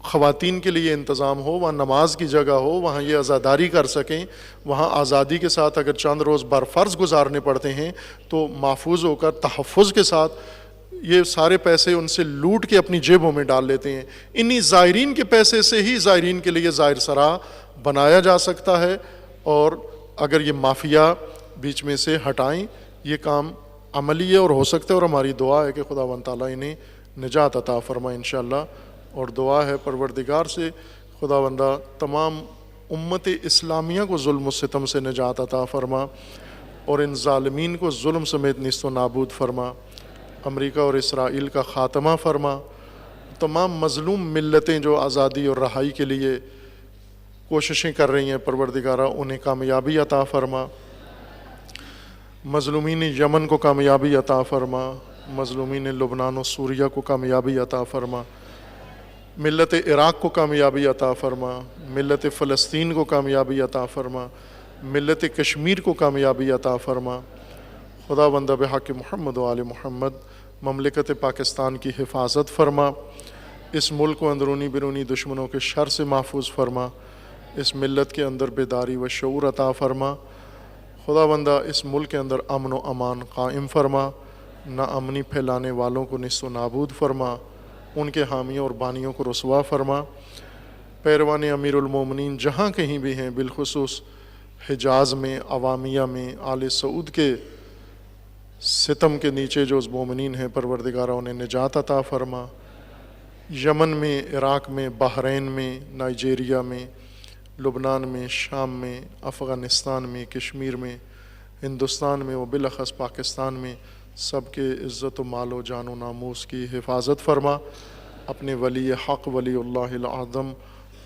A: خواتین کے لیے انتظام ہو، وہاں نماز کی جگہ ہو، وہاں یہ عزاداری کر سکیں، وہاں آزادی کے ساتھ اگر چند روز برفرض گزارنے پڑتے ہیں تو محفوظ ہو کر تحفظ کے ساتھ۔ یہ سارے پیسے ان سے لوٹ کے اپنی جیبوں میں ڈال لیتے ہیں، انہی زائرین کے پیسے سے ہی زائرین کے لیے زائر سرا بنایا جا سکتا ہے، اور اگر یہ مافیا بیچ میں سے ہٹائیں یہ کام عملی ہے اور ہو سکتا ہے، اور ہماری دعا ہے کہ خداوند تعالیٰ انہیں نجات عطا فرمائے انشاءاللہ، اور دعا ہے پروردگار سے خداوندہ تمام امت اسلامیہ کو ظلم و ستم سے نجات عطا فرما، اور ان ظالمین کو ظلم سمیت نیست و نابود فرما۔ امریکہ اور اسرائیل کا خاتمہ فرما، تمام مظلوم ملتیں جو آزادی اور رہائی کے لیے کوششیں کر رہی ہیں پروردگارہ انہیں کامیابی عطا فرما، مظلومین یمن کو کامیابی عطا فرما، مظلومین لبنان و سوریہ کو کامیابی عطا فرما، ملت عراق کو کامیابی عطا فرما، ملت فلسطین کو کامیابی عطا فرما، ملت کشمیر کو کامیابی عطا فرما۔ خدا بندہ بحق محمد و آل محمد مملکت پاکستان کی حفاظت فرما، اس ملک کو اندرونی بیرونی دشمنوں کے شر سے محفوظ فرما، اس ملت کے اندر بیداری و شعور عطا فرما۔ خدا بندہ اس ملک کے اندر امن و امان قائم فرما، نا امنی پھیلانے والوں کو نصف و نابود فرما، ان کے حامیوں اور بانیوں کو رسوا فرما۔ پیروان امیر المومنین جہاں کہیں بھی ہیں، بالخصوص حجاز میں، عوامیہ میں، آل سعود کے ستم کے نیچے جو مومنین ہیں پروردگارہ انہیں نجات عطا فرما۔ یمن میں، عراق میں، بحرین میں، نائجیریا میں، لبنان میں، شام میں، افغانستان میں، کشمیر میں، ہندوستان میں و بالاخص پاکستان میں سب کے عزت و مال و جان و ناموس کی حفاظت فرما۔ اپنے ولی حق ولی اللہ العظم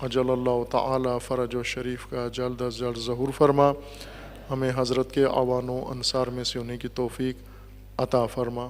A: اجل اللہ تعالی فرج و شریف کا جلد از جلد ظہور فرما، ہمیں حضرت کے اعوان و انصار میں سے ہونے کی توفیق عطا فرما۔